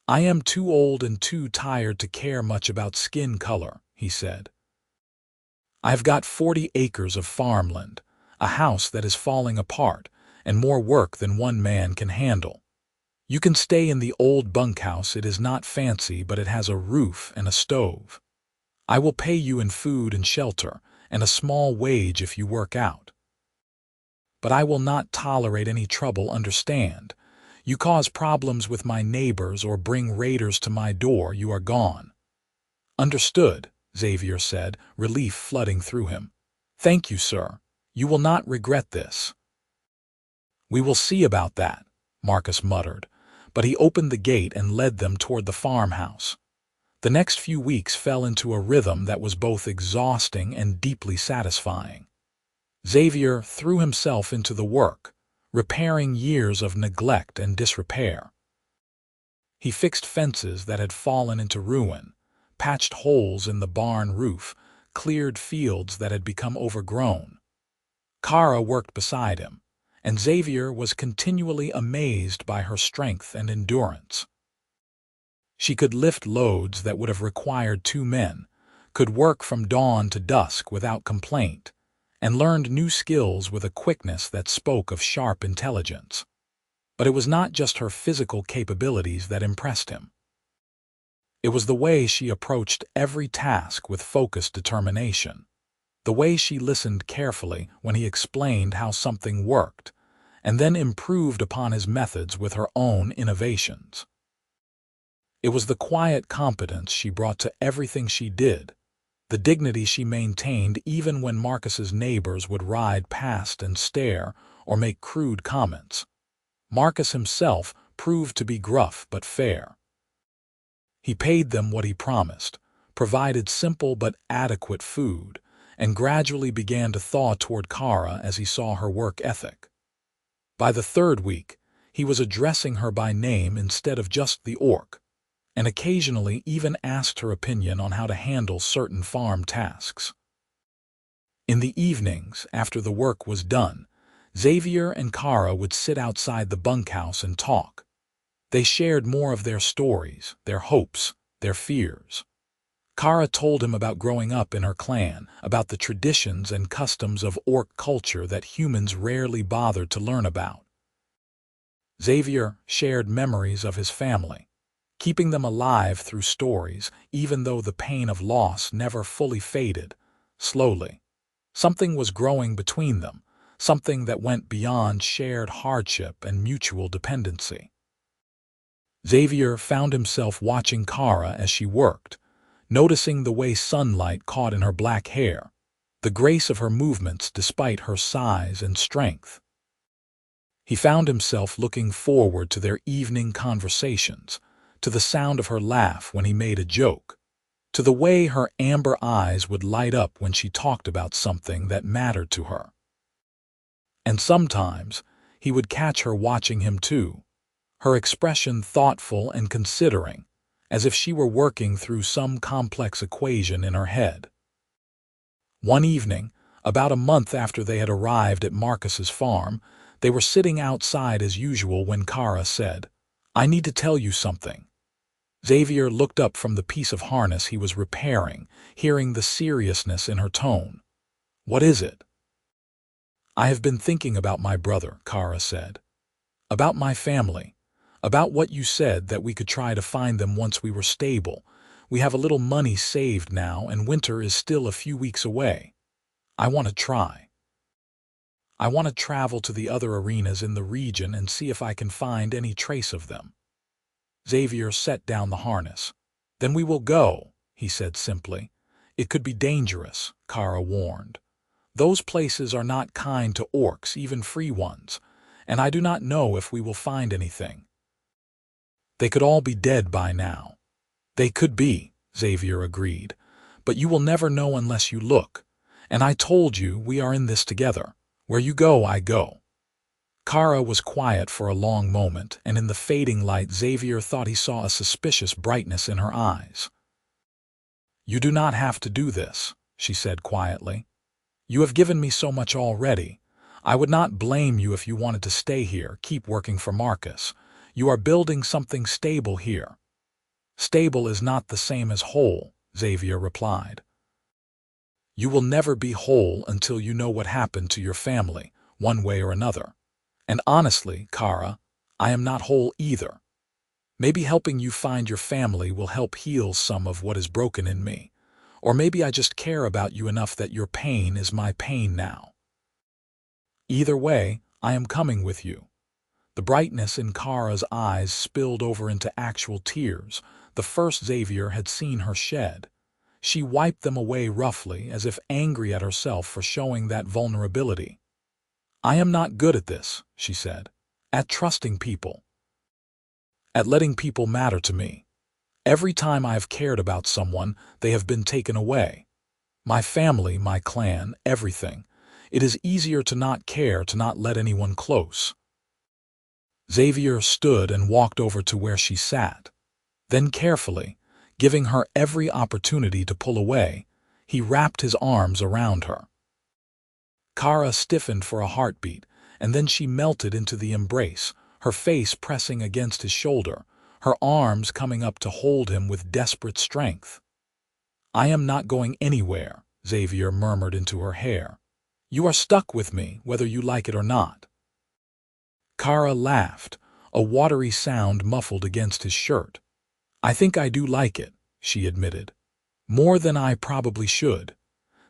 I am too old and too tired to care much about skin color, he said. I've got 40 acres of farmland, a house that is falling apart, and more work than one man can handle. You can stay in the old bunkhouse. It is not fancy, but it has a roof and a stove. I will pay you in food and shelter, and a small wage if you work out. But I will not tolerate any trouble, understand? You cause problems with my neighbors or bring raiders to my door, you are gone. Understood, Xavier said, relief flooding through him. Thank you, sir. You will not regret this. We will see about that, Marcus muttered, but he opened the gate and led them toward the farmhouse. The next few weeks fell into a rhythm that was both exhausting and deeply satisfying. Xavier threw himself into the work, repairing years of neglect and disrepair. He fixed fences that had fallen into ruin, patched holes in the barn roof, cleared fields that had become overgrown. Kara worked beside him, and Xavier was continually amazed by her strength and endurance. She could lift loads that would have required 2 men, could work from dawn to dusk without complaint, and learned new skills with a quickness that spoke of sharp intelligence. But it was not just her physical capabilities that impressed him. It was the way she approached every task with focused determination, the way she listened carefully when he explained how something worked, and then improved upon his methods with her own innovations. It was the quiet competence she brought to everything she did, the dignity she maintained even when Marcus's neighbors would ride past and stare or make crude comments. Marcus himself proved to be gruff but fair. He paid them what he promised, provided simple but adequate food, and gradually began to thaw toward Kara as he saw her work ethic. By the 3rd week, he was addressing her by name instead of just the orc, and occasionally even asked her opinion on how to handle certain farm tasks. In the evenings, after the work was done, Xavier and Kara would sit outside the bunkhouse and talk. They shared more of their stories, their hopes, their fears. Kara told him about growing up in her clan, about the traditions and customs of orc culture that humans rarely bothered to learn about. Xavier shared memories of his family, keeping them alive through stories, even though the pain of loss never fully faded. Slowly, something was growing between them, something that went beyond shared hardship and mutual dependency. Xavier found himself watching Kara as she worked, noticing the way sunlight caught in her black hair, the grace of her movements despite her size and strength. He found himself looking forward to their evening conversations, to the sound of her laugh when he made a joke, to the way her amber eyes would light up when she talked about something that mattered to her. And sometimes he would catch her watching him too, her expression thoughtful and considering, as if she were working through some complex equation in her head. One evening, about a month after they had arrived at Marcus's farm, they were sitting outside as usual when Kara said, "I need to tell you something." Xavier looked up from the piece of harness he was repairing, hearing the seriousness in her tone. "What is it?" "I have been thinking about my brother," Kara said. "About my family. About what you said that we could try to find them once we were stable. We have a little money saved now and winter is still a few weeks away. I want to try. I want to travel to the other arenas in the region and see if I can find any trace of them." Xavier set down the harness. "Then we will go," he said simply. "It could be dangerous," Kara warned. "Those places are not kind to orcs, even free ones, and I do not know if we will find anything. They could all be dead by now." "They could be," Xavier agreed, "but you will never know unless you look. And I told you we are in this together. Where you go, I go." Kara was quiet for a long moment, and in the fading light Xavier thought he saw a suspicious brightness in her eyes. "You do not have to do this," she said quietly. "You have given me so much already. I would not blame you if you wanted to stay here, keep working for Marcus. You are building something stable here." "Stable is not the same as whole," Xavier replied. "You will never be whole until you know what happened to your family, one way or another. And honestly, Kara, I am not whole either. Maybe helping you find your family will help heal some of what is broken in me. Or maybe I just care about you enough that your pain is my pain now. Either way, I am coming with you." The brightness in Kara's eyes spilled over into actual tears, the first Xavier had seen her shed. She wiped them away roughly, as if angry at herself for showing that vulnerability. "I am not good at this," she said. "At trusting people. At letting people matter to me. Every time I have cared about someone, they have been taken away. My family, my clan, everything. It is easier to not care, to not let anyone close." Xavier stood and walked over to where she sat. Then carefully, giving her every opportunity to pull away, he wrapped his arms around her. Kara stiffened for a heartbeat, and then she melted into the embrace, her face pressing against his shoulder, her arms coming up to hold him with desperate strength. "I am not going anywhere," Xavier murmured into her hair. "You are stuck with me, whether you like it or not." Kara laughed, a watery sound muffled against his shirt. "I think I do like it," she admitted. "More than I probably should."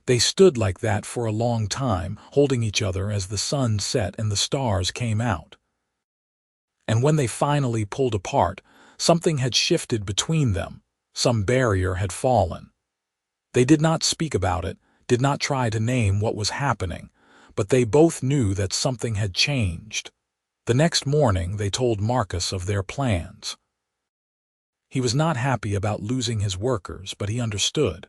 They stood like that for a long time, holding each other as the sun set and the stars came out. And when they finally pulled apart, something had shifted between them, some barrier had fallen. They did not speak about it, did not try to name what was happening, but they both knew that something had changed. The next morning they told Marcus of their plans. He was not happy about losing his workers, but he understood.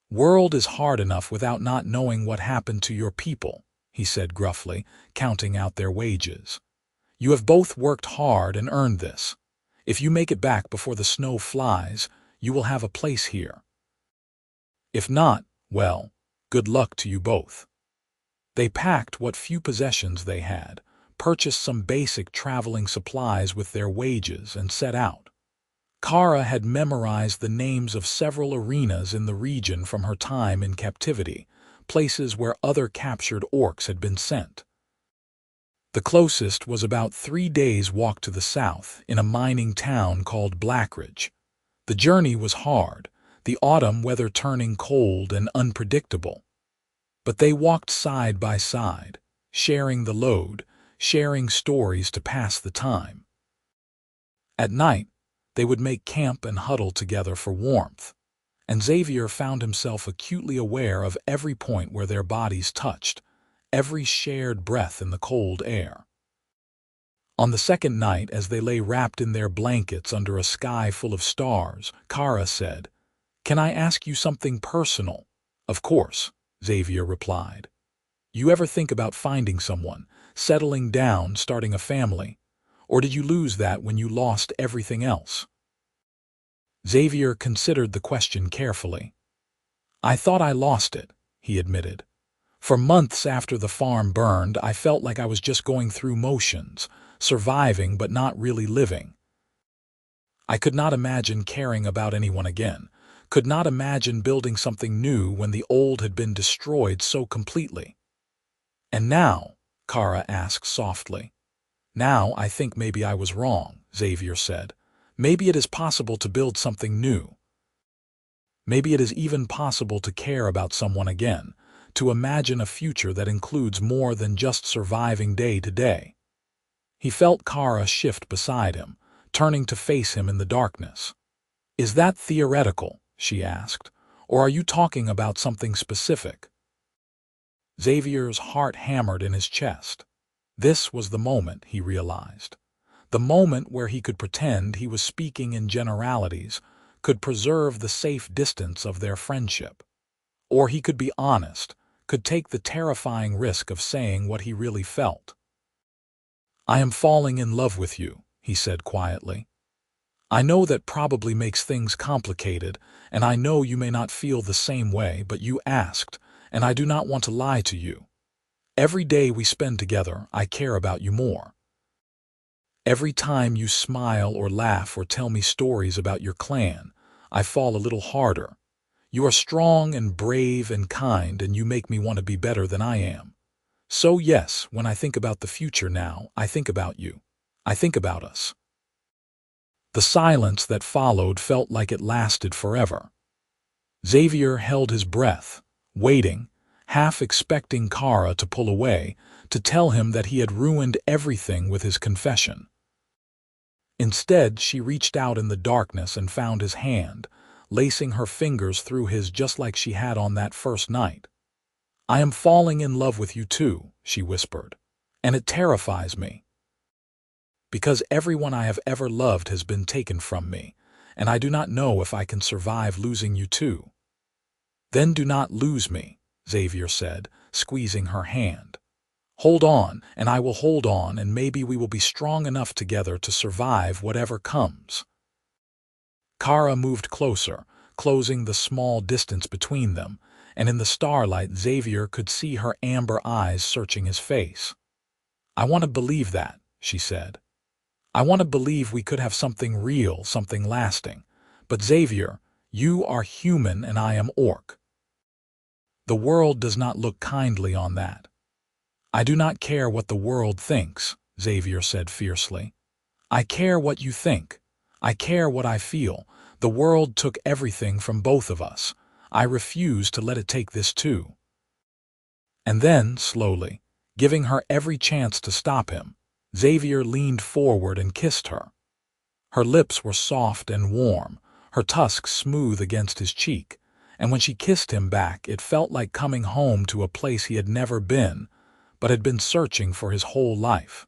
"World is hard enough without not knowing what happened to your people," he said gruffly, counting out their wages. "You have both worked hard and earned this. If you make it back before the snow flies, you will have a place here. If not, well, good luck to you both." They packed what few possessions they had, purchased some basic traveling supplies with their wages, and set out. Kara had memorized the names of several arenas in the region from her time in captivity, places where other captured orcs had been sent. The closest was about 3 days' walk to the south, in a mining town called Blackridge. The journey was hard, the autumn weather turning cold and unpredictable. But they walked side by side, sharing the load, sharing stories to pass the time. At night, they would make camp and huddle together for warmth, and Xavier found himself acutely aware of every point where their bodies touched, every shared breath in the cold air. On the second night, as they lay wrapped in their blankets under a sky full of stars, Kara said, "Can I ask you something personal?" "Of course," Xavier replied. "You ever think about finding someone, settling down, starting a family? Or did you lose that when you lost everything else?" Xavier considered the question carefully. "I thought I lost it," he admitted. "For months after the farm burned, I felt like I was just going through motions, surviving but not really living. I could not imagine caring about anyone again, could not imagine building something new when the old had been destroyed so completely." "And now?" Kara asked softly. "Now I think maybe I was wrong," Xavier said. "Maybe it is possible to build something new. Maybe it is even possible to care about someone again, to imagine a future that includes more than just surviving day to day." He felt Kara shift beside him, turning to face him in the darkness. "Is that theoretical?" she asked. "Or are you talking about something specific?" Xavier's heart hammered in his chest. This was the moment, he realized. The moment where he could pretend he was speaking in generalities, could preserve the safe distance of their friendship. Or he could be honest, could take the terrifying risk of saying what he really felt. "I am falling in love with you," he said quietly. "I know that probably makes things complicated, and I know you may not feel the same way, but you asked, and I do not want to lie to you. Every day we spend together, I care about you more. Every time you smile or laugh or tell me stories about your clan, I fall a little harder. You are strong and brave and kind, and you make me want to be better than I am. So yes, when I think about the future now, I think about you. I think about us." The silence that followed felt like it lasted forever. Xavier held his breath, waiting, half expecting Kara to pull away, to tell him that he had ruined everything with his confession. Instead, she reached out in the darkness and found his hand, lacing her fingers through his just like she had on that first night. "I am falling in love with you too," she whispered, "and it terrifies me. Because everyone I have ever loved has been taken from me, and I do not know if I can survive losing you too." "Then do not lose me," Xavier said, squeezing her hand. "Hold on, and I will hold on, and maybe we will be strong enough together to survive whatever comes." Kara moved closer, closing the small distance between them, and in the starlight Xavier could see her amber eyes searching his face. "I want to believe that," she said. "I want to believe we could have something real, something lasting. But Xavier, you are human and I am orc. The world does not look kindly on that." "I do not care what the world thinks," Xavier said fiercely. "I care what you think. I care what I feel. The world took everything from both of us. I refuse to let it take this too." And then, slowly, giving her every chance to stop him, Xavier leaned forward and kissed her. Her lips were soft and warm, her tusks smooth against his cheek, and when she kissed him back, it felt like coming home to a place he had never been, but had been searching for his whole life.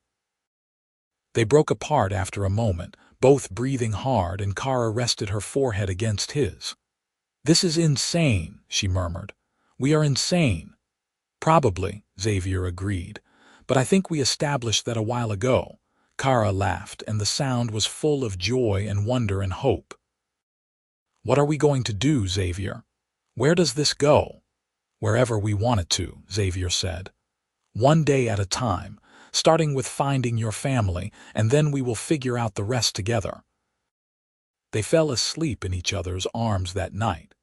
They broke apart after a moment, both breathing hard, and Kara rested her forehead against his. "This is insane," she murmured. "We are insane." "Probably," Xavier agreed, "but I think we established that a while ago." Kara laughed, and the sound was full of joy and wonder and hope. "What are we going to do, Xavier? Where does this go?" "Wherever we want it to," Xavier said. "One day at a time, starting with finding your family, and then we will figure out the rest together." They fell asleep in each other's arms that night,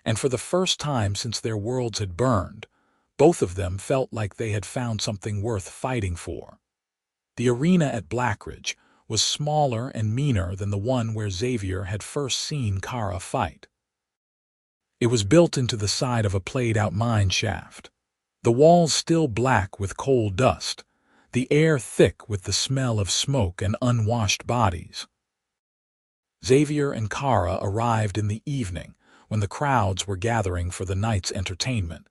and for the first time since their worlds had burned, both of them felt like they had found something worth fighting for. The arena at Blackridge was smaller and meaner than the one where Xavier had first seen Kara fight. It was built into the side of a played-out mine shaft. The walls still black with coal dust, the air thick with the smell of smoke and unwashed bodies. Xavier and Kara arrived in the evening when the crowds were gathering for the night's entertainment,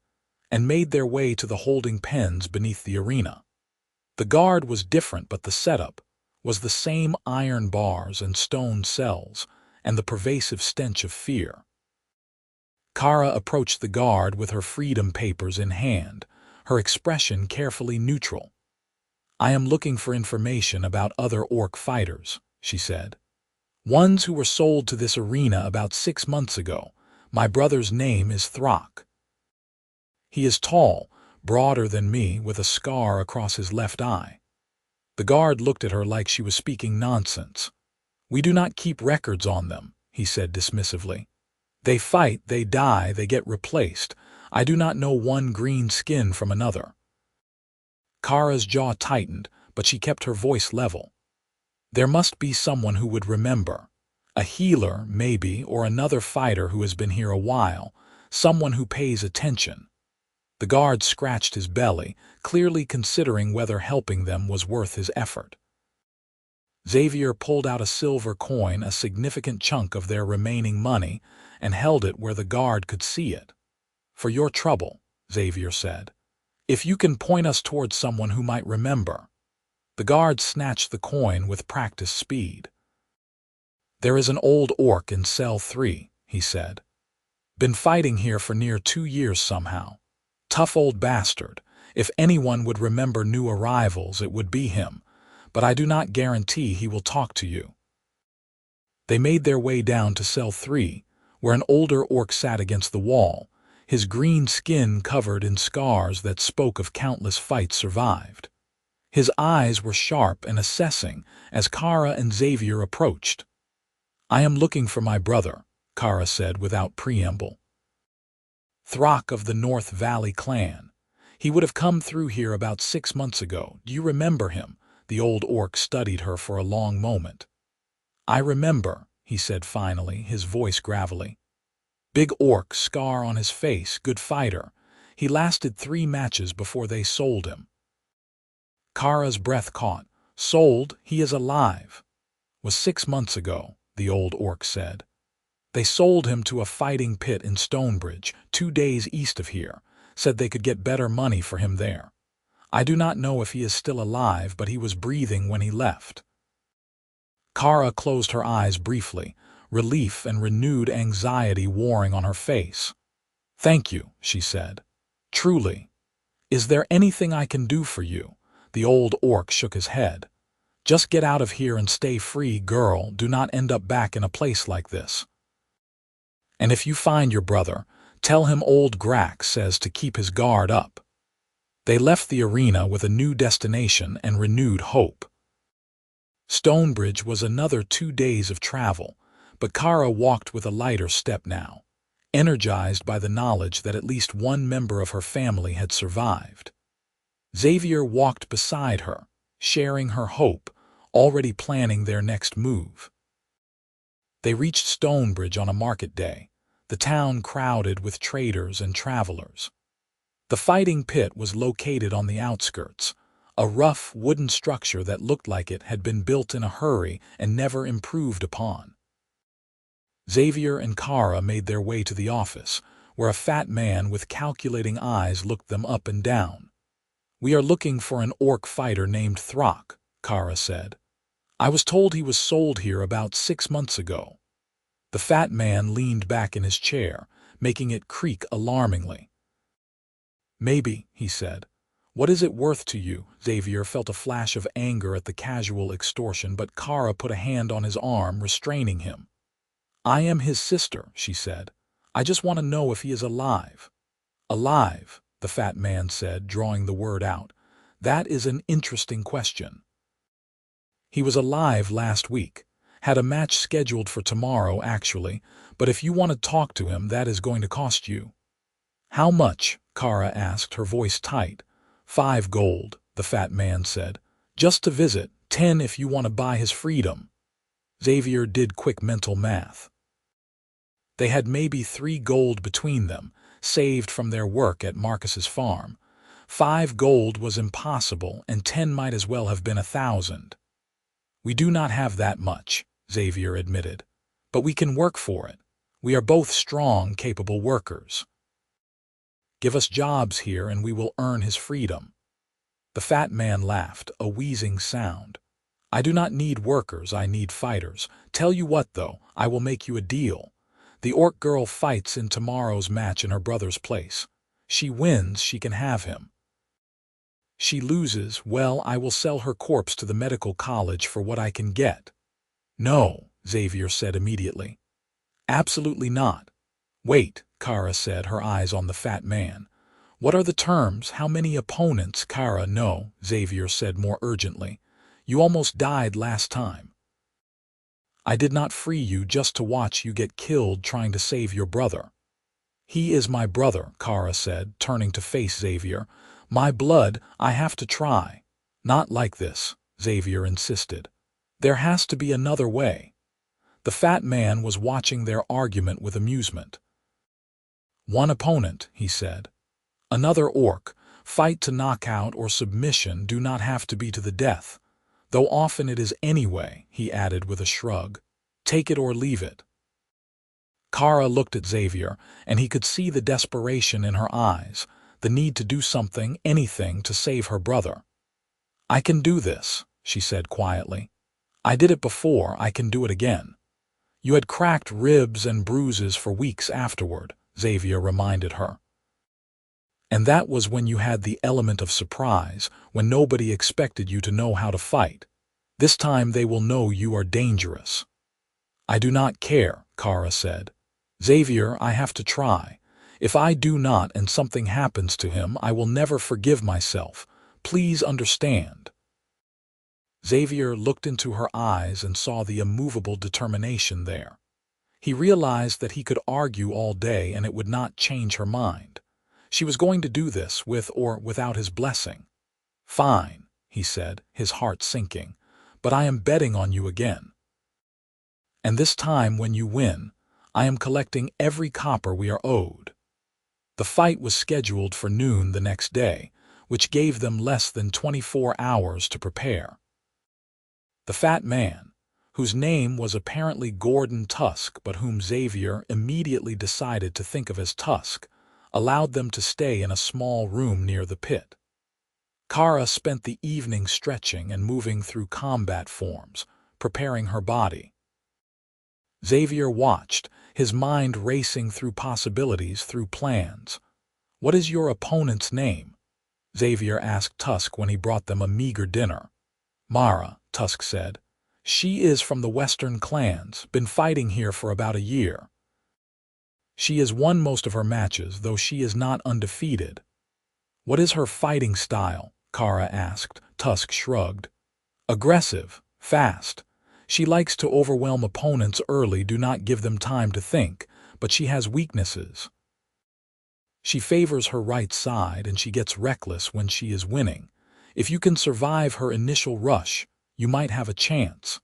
and made their way to the holding pens beneath the arena. The guard was different, but the setup was the same: iron bars and stone cells, and the pervasive stench of fear. Kara approached the guard with her freedom papers in hand, her expression carefully neutral. "I am looking for information about other orc fighters," she said. "Ones who were sold to this arena about 6 months ago. My brother's name is Throck. He is tall, broader than me, with a scar across his left eye." The guard looked at her like she was speaking nonsense. "We do not keep records on them," he said dismissively. "They fight, they die, they get replaced. I do not know one green skin from another." Kara's jaw tightened, but she kept her voice level. "There must be someone who would remember. A healer, maybe, or another fighter who has been here a while, someone who pays attention." The guard scratched his belly, clearly considering whether helping them was worth his effort. Xavier pulled out a silver coin, a significant chunk of their remaining money, and held it where the guard could see it. "For your trouble," Xavier said. "If you can point us towards someone who might remember." The guard snatched the coin with practiced speed. "There is an old orc in cell 3, he said. "Been fighting here for near 2 years somehow. Tough old bastard. If anyone would remember new arrivals, it would be him, but I do not guarantee he will talk to you." They made their way down to cell 3, where an older orc sat against the wall, his green skin covered in scars that spoke of countless fights survived. His eyes were sharp and assessing as Kara and Xavier approached. "I am looking for my brother," Kara said without preamble. "Throck of the North Valley clan. He would have come through here about 6 months ago. Do you remember him?" The old orc studied her for a long moment. "I remember," he said finally, his voice gravelly. "Big orc, scar on his face, good fighter. He lasted 3 matches before they sold him." Kara's breath caught. "Sold? He is alive." "Was 6 months ago," the old orc said. "They sold him to a fighting pit in Stonebridge, 2 days east of here. Said they could get better money for him there. I do not know if he is still alive, but he was breathing when he left." Kara closed her eyes briefly, relief and renewed anxiety warring on her face. "Thank you," she said. "Truly. Is there anything I can do for you?" The old orc shook his head. "Just get out of here and stay free, girl. Do not end up back in a place like this. And if you find your brother, tell him old Grax says to keep his guard up." They left the arena with a new destination and renewed hope. Stonebridge was another 2 days of travel, but Kara walked with a lighter step now, energized by the knowledge that at least one member of her family had survived. Xavier walked beside her, sharing her hope, already planning their next move. They reached Stonebridge on a market day, the town crowded with traders and travelers. The fighting pit was located on the outskirts, a rough wooden structure that looked like it had been built in a hurry and never improved upon. Xavier and Kara made their way to the office, where a fat man with calculating eyes looked them up and down. "We are looking for an orc fighter named Throck," Kara said. "I was told he was sold here about 6 months ago." The fat man leaned back in his chair, making it creak alarmingly. "Maybe," he said. "What is it worth to you?" Xavier felt a flash of anger at the casual extortion, but Kara put a hand on his arm, restraining him. "I am his sister," she said. "I just want to know if he is alive." "Alive," the fat man said, drawing the word out. "That is an interesting question. He was alive last week. Had a match scheduled for tomorrow, actually, but if you want to talk to him, that is going to cost you." "How much?" Kara asked, her voice tight. 5 gold, the fat man said. "Just to visit, 10 if you want to buy his freedom." Xavier did quick mental math. They had maybe 3 gold between them, saved from their work at Marcus's farm, 5 gold was impossible, and 10 might as well have been 1,000. We do not have that much, Xavier admitted. But we can work for it. We are both strong, capable workers. Give us jobs here and we will earn his freedom. The fat man laughed, a wheezing sound. I do not need workers, I need fighters. Tell you what, though, I will make you a deal. The orc girl fights in tomorrow's match in her brother's place. She wins, she can have him. She loses, well, I will sell her corpse to the medical college for what I can get. No, Xavier said immediately. Absolutely not. Wait, Kara said, her eyes on the fat man. What are the terms? How many opponents? Kara, no, Xavier said more urgently. You almost died last time. I did not free you just to watch you get killed trying to save your brother. He is my brother, Kara said, turning to face Xavier. My blood, I have to try. Not like this, Xavier insisted. There has to be another way. The fat man was watching their argument with amusement. One opponent, he said. Another orc. Fight to knockout or submission, do not have to be to the death. Though often it is anyway, he added with a shrug. Take it or leave it. Kara looked at Xavier, and he could see the desperation in her eyes, the need to do something, anything, to save her brother. I can do this, she said quietly. I did it before, I can do it again. You had cracked ribs and bruises for weeks afterward, Xavier reminded her. And that was when you had the element of surprise, when nobody expected you to know how to fight. This time they will know you are dangerous. I do not care, Kara said. Xavier, I have to try. If I do not and something happens to him, I will never forgive myself. Please understand. Xavier looked into her eyes and saw the immovable determination there. He realized that he could argue all day and it would not change her mind. She was going to do this with or without his blessing. Fine, he said, his heart sinking, but I am betting on you again. And this time when you win, I am collecting every copper we are owed. The fight was scheduled for noon the next day, which gave them less than 24 hours to prepare. The fat man, whose name was apparently Gordon Tusk but whom Xavier immediately decided to think of as Tusk, allowed them to stay in a small room near the pit. Kara spent the evening stretching and moving through combat forms, preparing her body. Xavier watched, his mind racing through possibilities, through plans. What is your opponent's name? Xavier asked Tusk when he brought them a meager dinner. Mara, Tusk said. She is from the Western clans, been fighting here for about a year. She has won most of her matches, though she is not undefeated. What is her fighting style? Kara asked. Tusk shrugged. Aggressive, fast. She likes to overwhelm opponents early, do not give them time to think, but she has weaknesses. She favors her right side and she gets reckless when she is winning. If you can survive her initial rush, you might have a chance.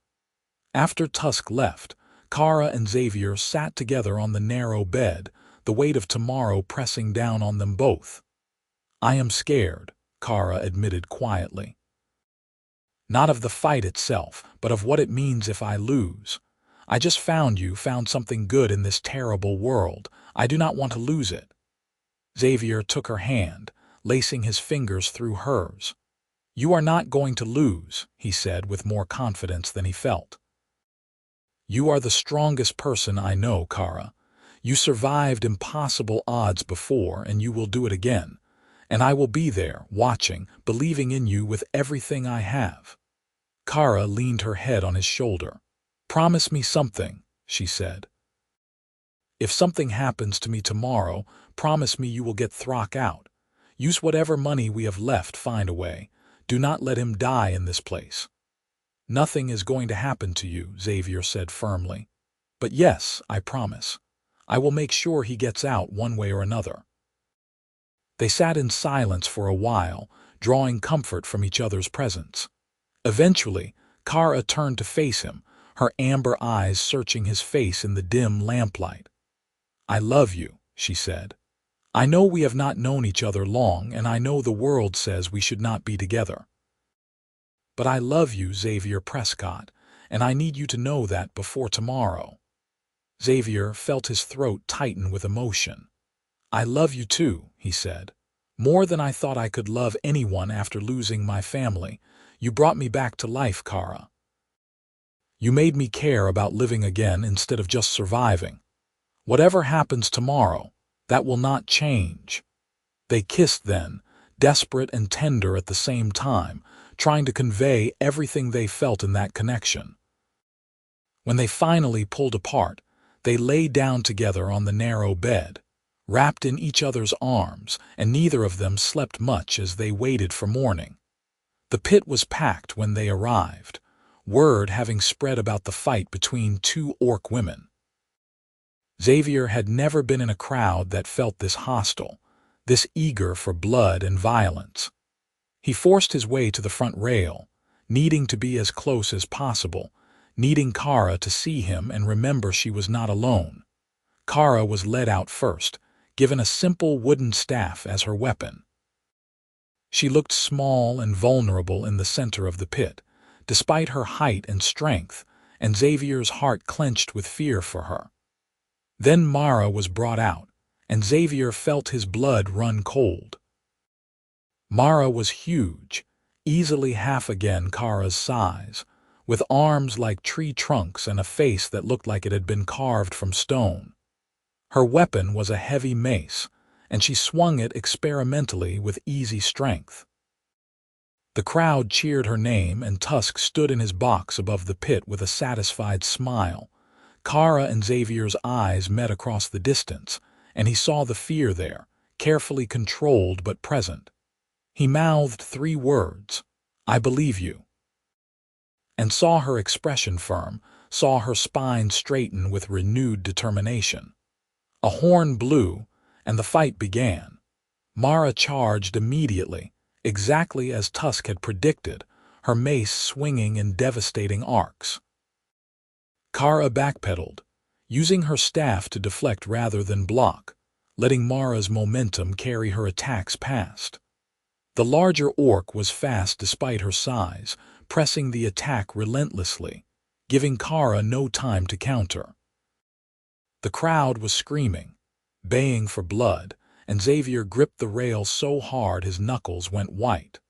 After Tusk left, Kara and Xavier sat together on the narrow bed, the weight of tomorrow pressing down on them both. I am scared, Kara admitted quietly. Not of the fight itself, but of what it means if I lose. I just found something good in this terrible world. I do not want to lose it. Xavier took her hand, lacing his fingers through hers. You are not going to lose, he said with more confidence than he felt. You are the strongest person I know, Kara. You survived impossible odds before and you will do it again. And I will be there, watching, believing in you with everything I have. Kara leaned her head on his shoulder. Promise me something, she said. If something happens to me tomorrow, promise me you will get Throck out. Use whatever money we have left, find a way. Do not let him die in this place. Nothing is going to happen to you, Xavier said firmly. But yes, I promise. I will make sure he gets out one way or another. They sat in silence for a while, drawing comfort from each other's presence. Eventually, Kara turned to face him, her amber eyes searching his face in the dim lamplight. I love you, she said. I know we have not known each other long, and I know the world says we should not be together. But I love you, Xavier Prescott, and I need you to know that before tomorrow." Xavier felt his throat tighten with emotion. "I love you too," he said. "More than I thought I could love anyone after losing my family. You brought me back to life, Kara. You made me care about living again instead of just surviving. Whatever happens tomorrow, that will not change." They kissed then, desperate and tender at the same time, trying to convey everything they felt in that connection. When they finally pulled apart, they lay down together on the narrow bed, wrapped in each other's arms, and neither of them slept much as they waited for morning. The pit was packed when they arrived, word having spread about the fight between two orc women. Xavier had never been in a crowd that felt this hostile, this eager for blood and violence. He forced his way to the front rail, needing to be as close as possible, needing Kara to see him and remember she was not alone. Kara was led out first, given a simple wooden staff as her weapon. She looked small and vulnerable in the center of the pit, despite her height and strength, and Xavier's heart clenched with fear for her. Then Mara was brought out, and Xavier felt his blood run cold. Mara was huge, easily half again Kara's size, with arms like tree trunks and a face that looked like it had been carved from stone. Her weapon was a heavy mace, and she swung it experimentally with easy strength. The crowd cheered her name, and Tusk stood in his box above the pit with a satisfied smile. Kara and Xavier's eyes met across the distance, and he saw the fear there, carefully controlled but present. He mouthed 3 words, "I believe you," and saw her expression firm, saw her spine straighten with renewed determination. A horn blew, and the fight began. Mara charged immediately, exactly as Tusk had predicted, her mace swinging in devastating arcs. Kara backpedaled, using her staff to deflect rather than block, letting Mara's momentum carry her attacks past. The larger orc was fast despite her size, pressing the attack relentlessly, giving Kara no time to counter. The crowd was screaming, baying for blood, and Xavier gripped the rail so hard his knuckles went white.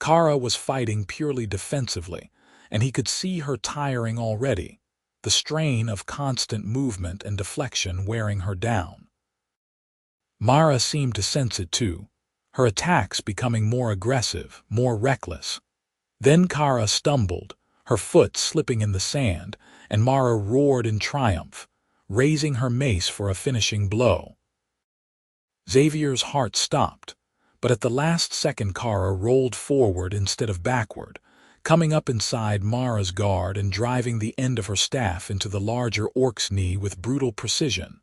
Kara was fighting purely defensively, and he could see her tiring already, the strain of constant movement and deflection wearing her down. Mara seemed to sense it too, her attacks becoming more aggressive, more reckless. Then Kara stumbled, her foot slipping in the sand, and Mara roared in triumph, raising her mace for a finishing blow. Xavier's heart stopped, but at the last second Kara rolled forward instead of backward, coming up inside Mara's guard and driving the end of her staff into the larger orc's knee with brutal precision.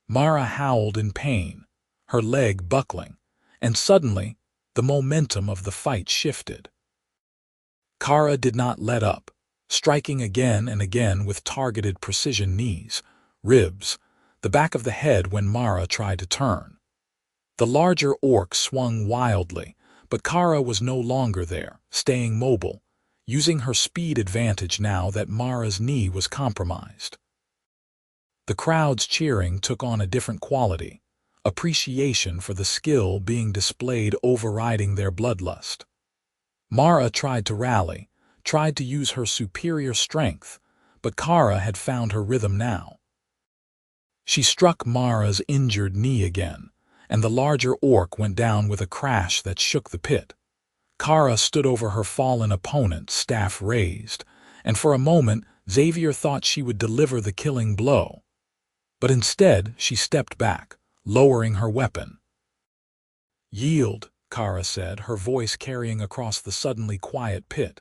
Mara howled in pain, her leg buckling, and suddenly the momentum of the fight shifted. Kara did not let up, striking again and again with targeted precision knees, ribs, the back of the head when Mara tried to turn. The larger orc swung wildly, but Kara was no longer there, staying mobile, using her speed advantage now that Mara's knee was compromised. The crowd's cheering took on a different quality, appreciation for the skill being displayed overriding their bloodlust. Mara tried to rally, tried to use her superior strength, but Kara had found her rhythm now. She struck Mara's injured knee again, and the larger orc went down with a crash that shook the pit. Kara stood over her fallen opponent, staff raised, and for a moment Xavier thought she would deliver the killing blow. But instead she stepped back, lowering her weapon. "Yield," Kara said, her voice carrying across the suddenly quiet pit.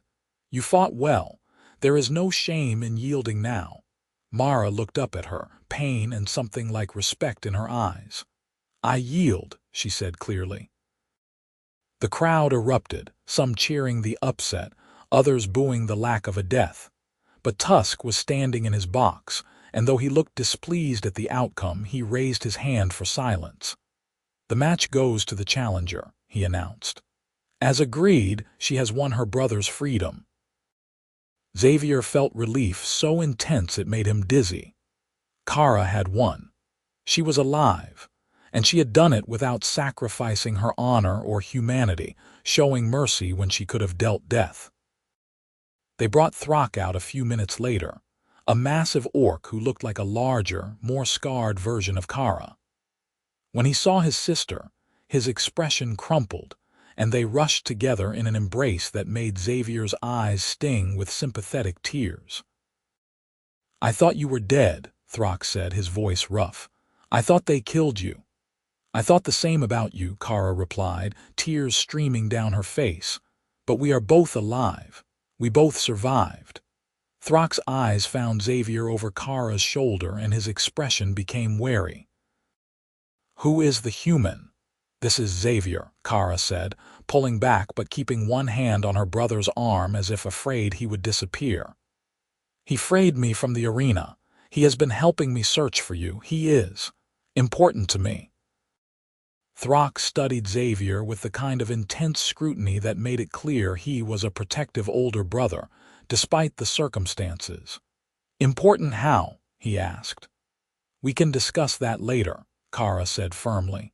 "You fought well. There is no shame in yielding now." Mara looked up at her, pain and something like respect in her eyes. "I yield," she said clearly. The crowd erupted, some cheering the upset, others booing the lack of a death. But Tusk was standing in his box, and though he looked displeased at the outcome, he raised his hand for silence. The match goes to the challenger, he announced. As agreed, she has won her brother's freedom. Xavier felt relief so intense it made him dizzy. Kara had won. She was alive, and she had done it without sacrificing her honor or humanity, showing mercy when she could have dealt death. They brought Throck out a few minutes later, a massive orc who looked like a larger, more scarred version of Kara. When he saw his sister, his expression crumpled, and they rushed together in an embrace that made Xavier's eyes sting with sympathetic tears. "I thought you were dead," Throck said, his voice rough. "I thought they killed you." "I thought the same about you," Kara replied, tears streaming down her face. "But we are both alive. We both survived." Throck's eyes found Xavier over Kara's shoulder and his expression became wary. "Who is the human?" "This is Xavier," Kara said, pulling back but keeping one hand on her brother's arm as if afraid he would disappear. "He freed me from the arena. He has been helping me search for you. He is important to me." Throck studied Xavier with the kind of intense scrutiny that made it clear he was a protective older brother, despite the circumstances. "Important how?" he asked. "We can discuss that later," Kara said firmly.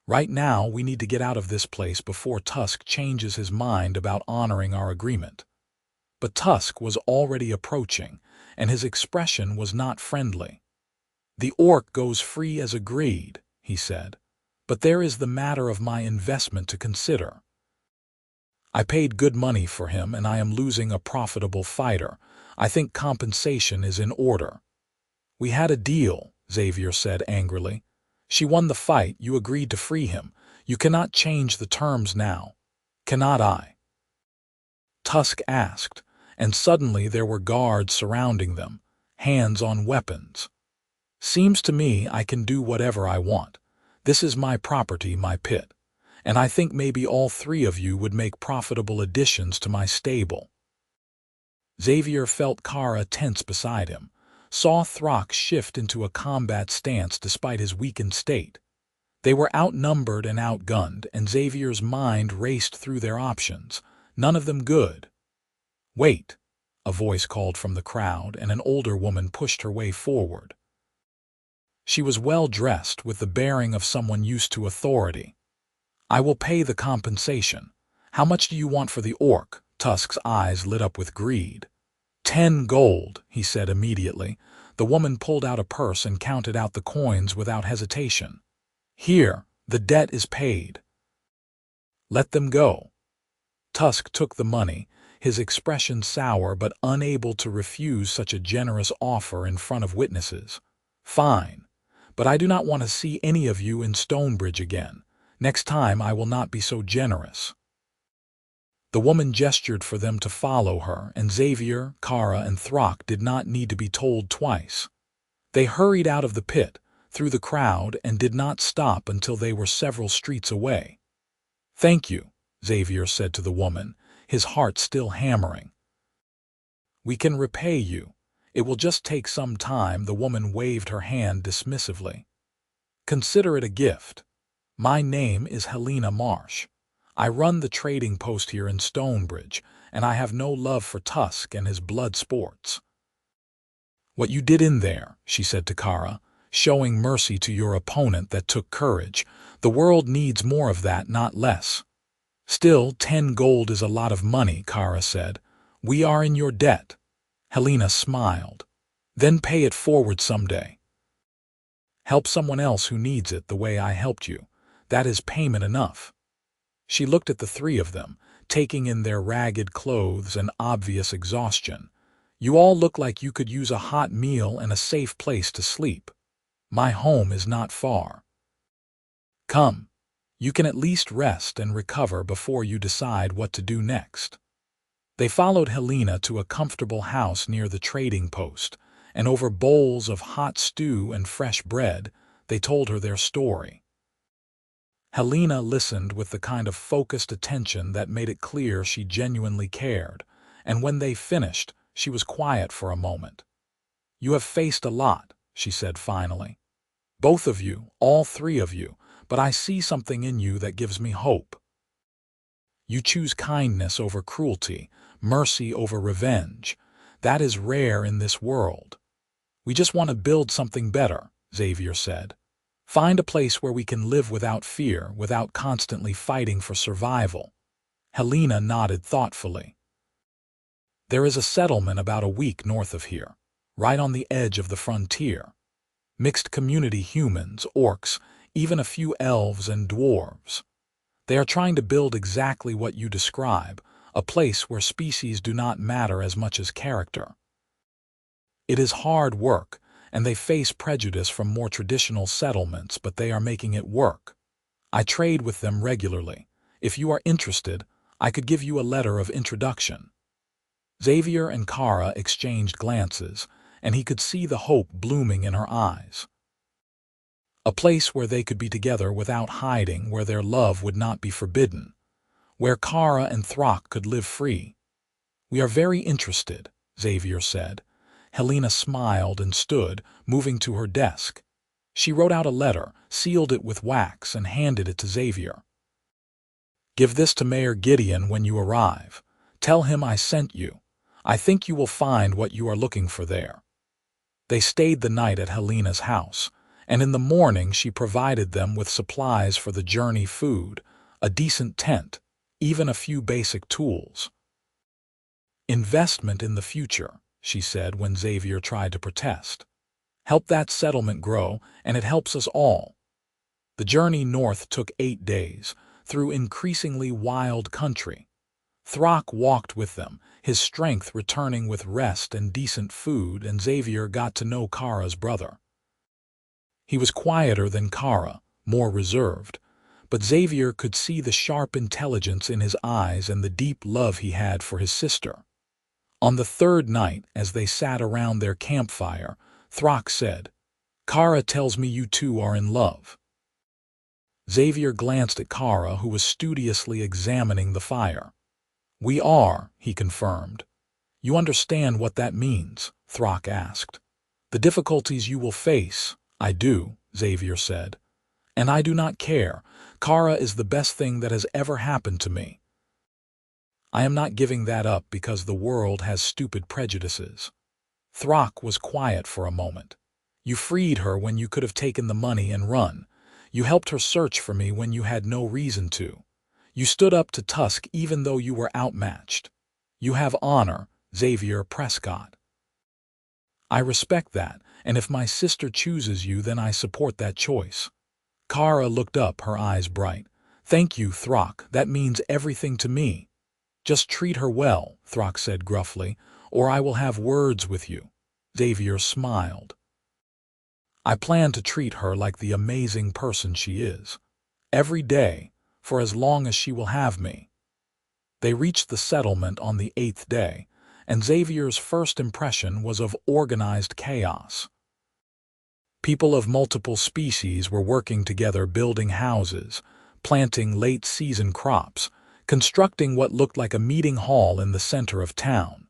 "Right now, we need to get out of this place before Tusk changes his mind about honoring our agreement." But Tusk was already approaching, and his expression was not friendly. "The orc goes free as agreed," he said. "But there is the matter of my investment to consider. I paid good money for him, and I am losing a profitable fighter. I think compensation is in order." "We had a deal," Xavier said angrily. "She won the fight, you agreed to free him. You cannot change the terms now. Cannot I?" Tusk asked, and suddenly there were guards surrounding them, hands on weapons. "Seems to me I can do whatever I want. This is my property, my pit, and I think maybe all three of you would make profitable additions to my stable." Xavier felt Kara tense beside him, saw Throck shift into a combat stance despite his weakened state. They were outnumbered and outgunned, and Xavier's mind raced through their options, none of them good. "Wait," a voice called from the crowd, and an older woman pushed her way forward. She was well dressed with the bearing of someone used to authority. "I will pay the compensation. How much do you want for the orc?" Tusk's eyes lit up with greed. 10 gold, he said immediately. The woman pulled out a purse and counted out the coins without hesitation. "Here, the debt is paid." "Let them go." Tusk took the money, his expression sour but unable to refuse such a generous offer in front of witnesses. "Fine. But I do not want to see any of you in Stonebridge again. Next time I will not be so generous." The woman gestured for them to follow her, and Xavier, Kara, and Throck did not need to be told twice. They hurried out of the pit, through the crowd, and did not stop until they were several streets away. "Thank you," Xavier said to the woman, his heart still hammering. "We can repay you. It will just take some time." The woman waved her hand dismissively. "Consider it a gift. My name is Helena Marsh. I run the trading post here in Stonebridge, and I have no love for Tusk and his blood sports." "What you did in there," she said to Kara, "showing mercy to your opponent, that took courage. The world needs more of that, not less." "Still, 10 gold is a lot of money," Kara said. "We are in your debt." Helena smiled. "Then pay it forward someday. Help someone else who needs it the way I helped you. That is payment enough." She looked at the three of them, taking in their ragged clothes and obvious exhaustion. "You all look like you could use a hot meal and a safe place to sleep. My home is not far. Come, you can at least rest and recover before you decide what to do next." They followed Helena to a comfortable house near the trading post, and over bowls of hot stew and fresh bread, they told her their story. Helena listened with the kind of focused attention that made it clear she genuinely cared, and when they finished, she was quiet for a moment. "You have faced a lot," she said finally. "Both of you, all three of you, but I see something in you that gives me hope. You choose kindness over cruelty, mercy over revenge. That is rare in this world. We just want to build something better, Xavier said. Find a place where we can live without fear, without constantly fighting for survival. Helena nodded thoughtfully. There is a settlement about a week north of here, right on the edge of the frontier. Mixed community humans, orcs, even a few elves and dwarves. They are trying to build exactly what you describe, a place where species do not matter as much as character. It is hard work, and they face prejudice from more traditional settlements, but they are making it work. I trade with them regularly. If you are interested, I could give you a letter of introduction. Xavier and Kara exchanged glances, and he could see the hope blooming in her eyes. A place where they could be together without hiding, where their love would not be forbidden, where Kara and Throck could live free. We are very interested, Xavier said. Helena smiled and stood, moving to her desk. She wrote out a letter, sealed it with wax, and handed it to Xavier. Give this to Mayor Gideon when you arrive. Tell him I sent you. I think you will find what you are looking for there. They stayed the night at Helena's house, and in the morning she provided them with supplies for the journey, food, a decent tent, even a few basic tools. Investment in the future, she said when Xavier tried to protest. Help that settlement grow, and it helps us all. The journey north took 8 days, through increasingly wild country. Throck walked with them, his strength returning with rest and decent food, and Xavier got to know Kara's brother. He was quieter than Kara, more reserved, but Xavier could see the sharp intelligence in his eyes and the deep love he had for his sister. On the third night, as they sat around their campfire, Throck said, "Kara tells me you two are in love." Xavier glanced at Kara, who was studiously examining the fire. "We are," he confirmed. "You understand what that means?" Throck asked. "The difficulties you will face." "I do," Xavier said. "And I do not care. Kara is the best thing that has ever happened to me. I am not giving that up because the world has stupid prejudices." Throck was quiet for a moment. "You freed her when you could have taken the money and run. You helped her search for me when you had no reason to. You stood up to Tusk even though you were outmatched. You have honor, Xavier Prescott. I respect that, and if my sister chooses you, then I support that choice." Kara looked up, her eyes bright. "Thank you, Throck. That means everything to me." "Just treat her well," Throck said gruffly, "or I will have words with you." Xavier smiled. "I plan to treat her like the amazing person she is. Every day, for as long as she will have me." They reached the settlement on the 8th day, and Xavier's first impression was of organized chaos. People of multiple species were working together, building houses, planting late-season crops, constructing what looked like a meeting hall in the center of town.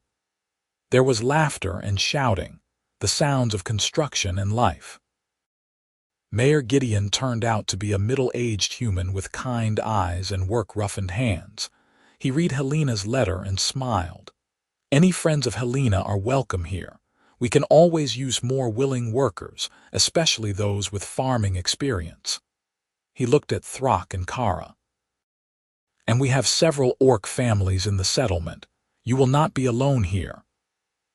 There was laughter and shouting, the sounds of construction and life. Mayor Gideon turned out to be a middle-aged human with kind eyes and work-roughened hands. He read Helena's letter and smiled. "Any friends of Helena are welcome here. We can always use more willing workers, especially those with farming experience." He looked at Throck and Kara. "And we have several orc families in the settlement. You will not be alone here."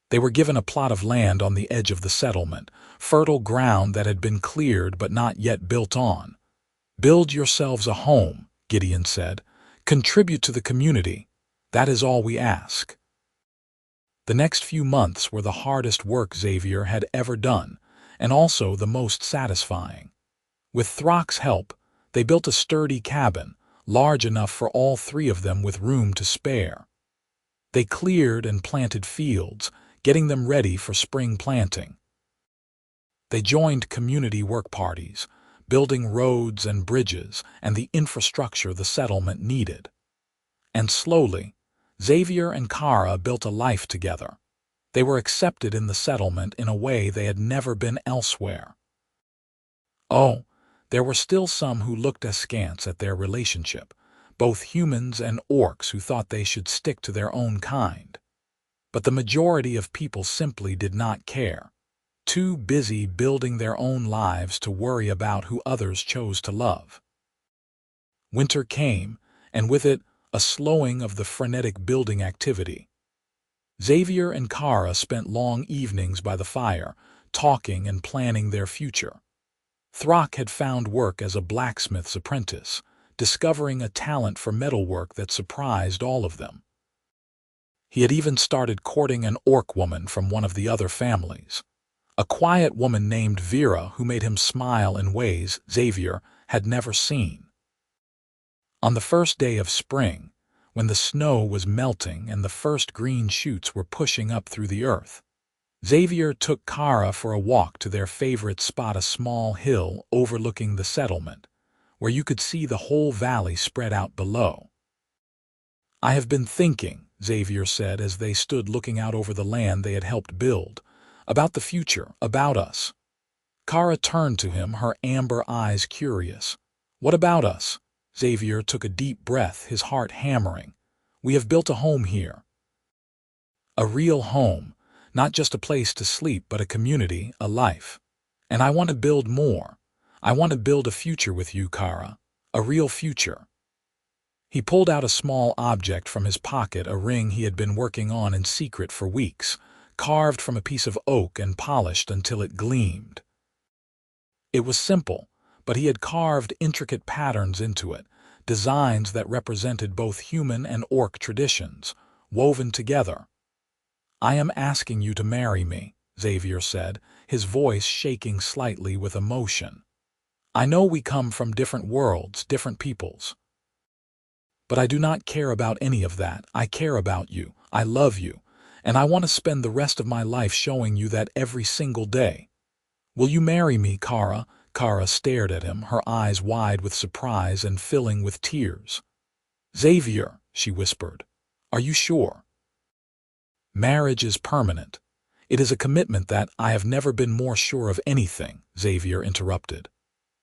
They were given a plot of land on the edge of the settlement, fertile ground that had been cleared but not yet built on. "Build yourselves a home," Gideon said. "Contribute to the community. That is all we ask." The next few months were the hardest work Xavier had ever done, and also the most satisfying. With Throck's help, they built a sturdy cabin, large enough for all three of them with room to spare. They cleared and planted fields, getting them ready for spring planting. They joined community work parties, building roads and bridges and the infrastructure the settlement needed. And slowly, Xavier and Kara built a life together. They were accepted in the settlement in a way they had never been elsewhere. Oh, There were still some who looked askance at their relationship, both humans and orcs who thought they should stick to their own kind. But the majority of people simply did not care, too busy building their own lives to worry about who others chose to love. Winter came, and with it, a slowing of the frenetic building activity. Xavier and Kara spent long evenings by the fire, talking and planning their future. Throck had found work as a blacksmith's apprentice, discovering a talent for metalwork that surprised all of them. He had even started courting an orc woman from one of the other families, a quiet woman named Vera who made him smile in ways Xavier had never seen. On the first day of spring, when the snow was melting and the first green shoots were pushing up through the earth, Xavier took Kara for a walk to their favorite spot, a small hill overlooking the settlement, where you could see the whole valley spread out below. "I have been thinking," Xavier said as they stood looking out over the land they had helped build, "about the future, about us." Kara turned to him, her amber eyes curious. "What about us?" Xavier took a deep breath, his heart hammering. "We have built a home here. A real home. Not just a place to sleep, but a community, a life. And I want to build more. I want to build a future with you, Kara. A real future." He pulled out a small object from his pocket, a ring he had been working on in secret for weeks, carved from a piece of oak and polished until it gleamed. It was simple, but he had carved intricate patterns into it, designs that represented both human and orc traditions, woven together. "I am asking you to marry me," Xavier said, his voice shaking slightly with emotion. "I know we come from different worlds, different peoples. But I do not care about any of that. I care about you. I love you. And I want to spend the rest of my life showing you that every single day. Will you marry me, Kara?" Kara stared at him, her eyes wide with surprise and filling with tears. "Xavier," she whispered, "are you sure?" "Marriage is permanent. It is a commitment that I have never been more sure of anything," Xavier interrupted.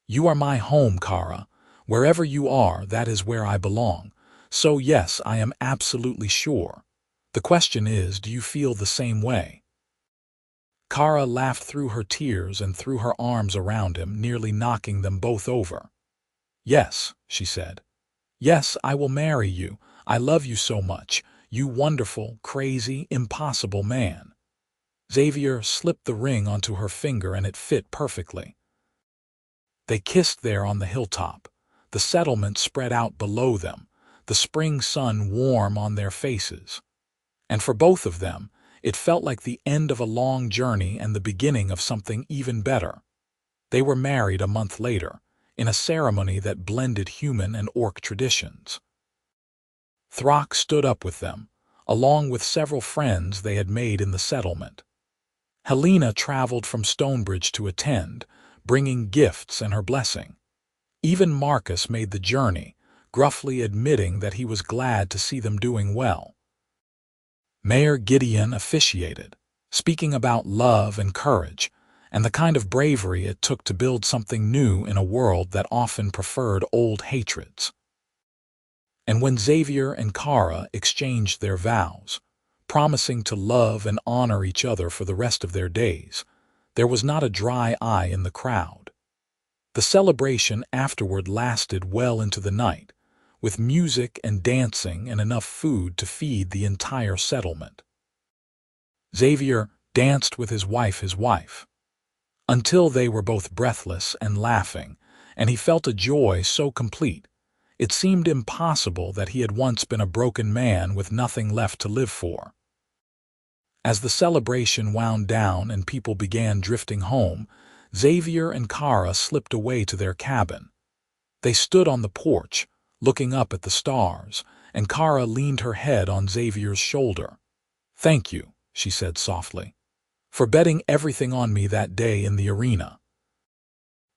"You are my home, Kara. Wherever you are, that is where I belong. So yes, I am absolutely sure. The question is, do you feel the same way?" Kara laughed through her tears and threw her arms around him, nearly knocking them both over. "Yes," she said. "Yes, I will marry you. I love you so much. You wonderful, crazy, impossible man." Xavier slipped the ring onto her finger and it fit perfectly. They kissed there on the hilltop, the settlement spread out below them, the spring sun warm on their faces. And for both of them, it felt like the end of a long journey and the beginning of something even better. They were married a month later, in a ceremony that blended human and orc traditions. Throck stood up with them, along with several friends they had made in the settlement. Helena traveled from Stonebridge to attend, bringing gifts and her blessing. Even Marcus made the journey, gruffly admitting that he was glad to see them doing well. Mayor Gideon officiated, speaking about love and courage, and the kind of bravery it took to build something new in a world that often preferred old hatreds. And when Xavier and Kara exchanged their vows, promising to love and honor each other for the rest of their days, there was not a dry eye in the crowd. The celebration afterward lasted well into the night, with music and dancing and enough food to feed the entire settlement. Xavier danced with his wife, until they were both breathless and laughing, and he felt a joy so complete, it seemed impossible that he had once been a broken man with nothing left to live for. As the celebration wound down and people began drifting home, Xavier and Kara slipped away to their cabin. They stood on the porch, looking up at the stars, and Kara leaned her head on Xavier's shoulder. "Thank you," she said softly, "for betting everything on me that day in the arena.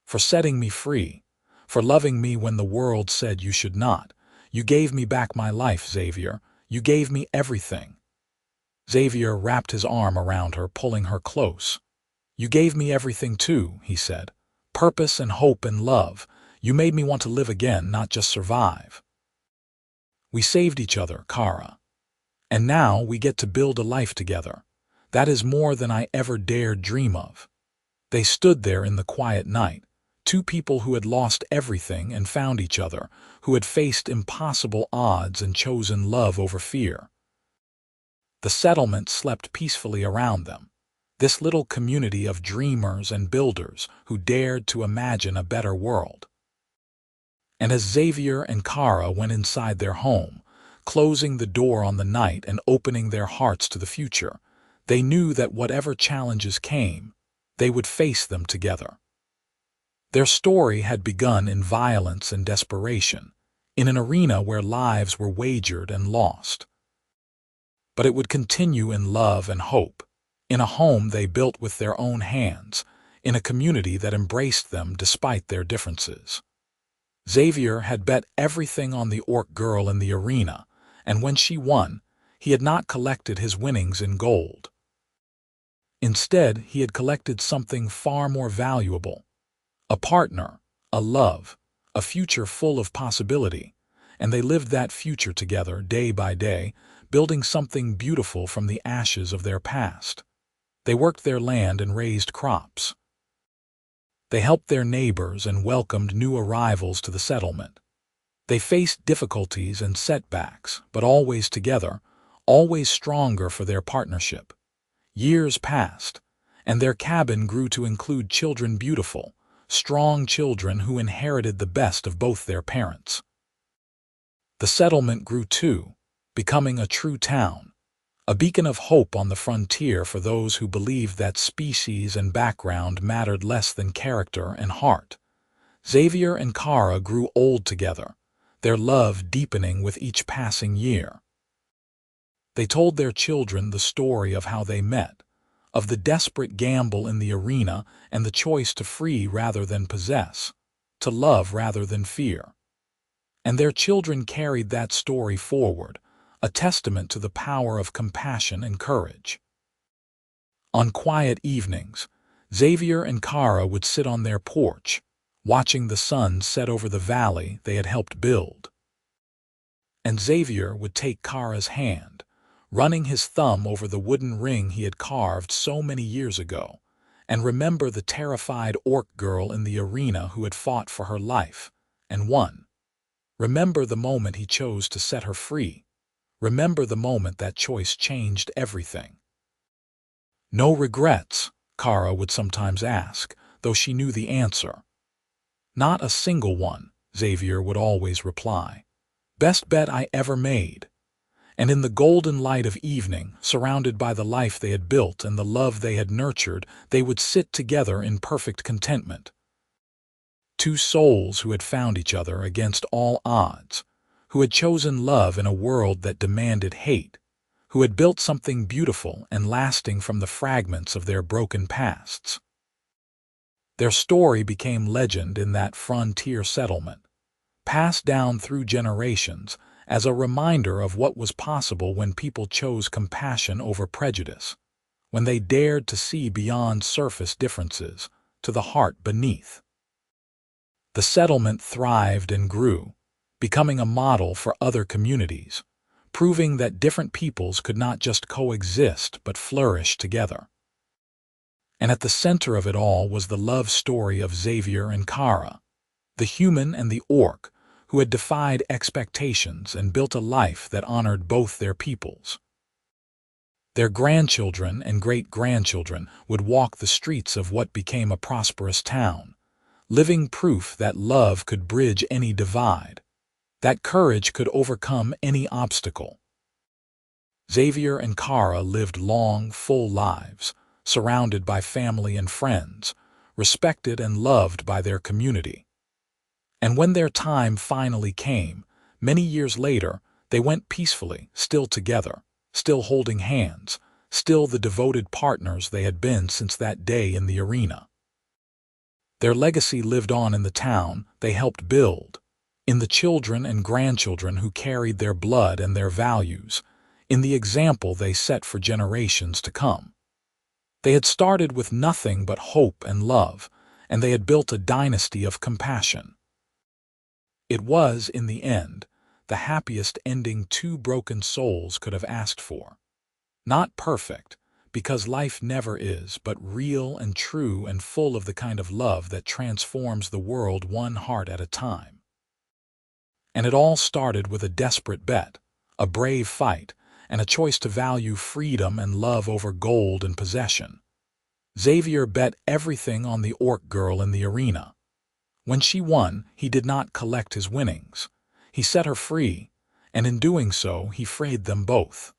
For setting me free, for loving me when the world said you should not. You gave me back my life, Xavier. You gave me everything." Xavier wrapped his arm around her, pulling her close. "You gave me everything too," he said, Purpose and hope and love. You made me want to live again, not just survive. We saved each other, Kara. And now we get to build a life together. That is more than I ever dared dream of." They stood there in the quiet night, two people who had lost everything and found each other, who had faced impossible odds and chosen love over fear. The settlement slept peacefully around them, this little community of dreamers and builders who dared to imagine a better world. And as Xavier and Kara went inside their home, closing the door on the night and opening their hearts to the future, they knew that whatever challenges came, they would face them together. Their story had begun in violence and desperation, in an arena where lives were wagered and lost. But it would continue in love and hope, in a home they built with their own hands, in a community that embraced them despite their differences. Xavier had bet everything on the orc girl in the arena, and when she won, he had not collected his winnings in gold. Instead, he had collected something far more valuable: a partner, a love, a future full of possibility, and they lived that future together day by day, building something beautiful from the ashes of their past. They worked their land and raised crops. They helped their neighbors and welcomed new arrivals to the settlement. They faced difficulties and setbacks, but always together, always stronger for their partnership. Years passed, and their cabin grew to include children, beautiful, strong children who inherited the best of both their parents. The settlement grew too, becoming a true town, a beacon of hope on the frontier for those who believed that species and background mattered less than character and heart. Xavier and Kara grew old together, their love deepening with each passing year. They told their children the story of how they met, of the desperate gamble in the arena and the choice to free rather than possess, to love rather than fear. And their children carried that story forward, a testament to the power of compassion and courage. On quiet evenings, Xavier and Kara would sit on their porch, watching the sun set over the valley they had helped build. And Xavier would take Kara's hand, running his thumb over the wooden ring he had carved so many years ago, and remember the terrified orc girl in the arena who had fought for her life and won. Remember the moment he chose to set her free. Remember the moment that choice changed everything. "No regrets?" Kara would sometimes ask, though she knew the answer. "Not a single one," Xavier would always reply. "Best bet I ever made." And in the golden light of evening, surrounded by the life they had built and the love they had nurtured, they would sit together in perfect contentment. Two souls who had found each other against all odds, who had chosen love in a world that demanded hate, who had built something beautiful and lasting from the fragments of their broken pasts. Their story became legend in that frontier settlement, passed down through generations, as a reminder of what was possible when people chose compassion over prejudice, when they dared to see beyond surface differences to the heart beneath. The settlement thrived and grew, becoming a model for other communities, proving that different peoples could not just coexist but flourish together. And at the center of it all was the love story of Xavier and Kara, the human and the orc, who had defied expectations and built a life that honored both their peoples. Their grandchildren and great-grandchildren would walk the streets of what became a prosperous town, living proof that love could bridge any divide, that courage could overcome any obstacle. Xavier and Kara lived long, full lives, surrounded by family and friends, respected and loved by their community. And when their time finally came, many years later, they went peacefully, still together, still holding hands, still the devoted partners they had been since that day in the arena. Their legacy lived on in the town they helped build, in the children and grandchildren who carried their blood and their values, in the example they set for generations to come. They had started with nothing but hope and love, and they had built a dynasty of compassion. It was, in the end, the happiest ending two broken souls could have asked for. Not perfect, because life never is, but real and true and full of the kind of love that transforms the world one heart at a time. And it all started with a desperate bet, a brave fight, and a choice to value freedom and love over gold and possession. Xavier bet everything on the orc girl in the arena. When she won, he did not collect his winnings. He set her free, and in doing so, he freed them both.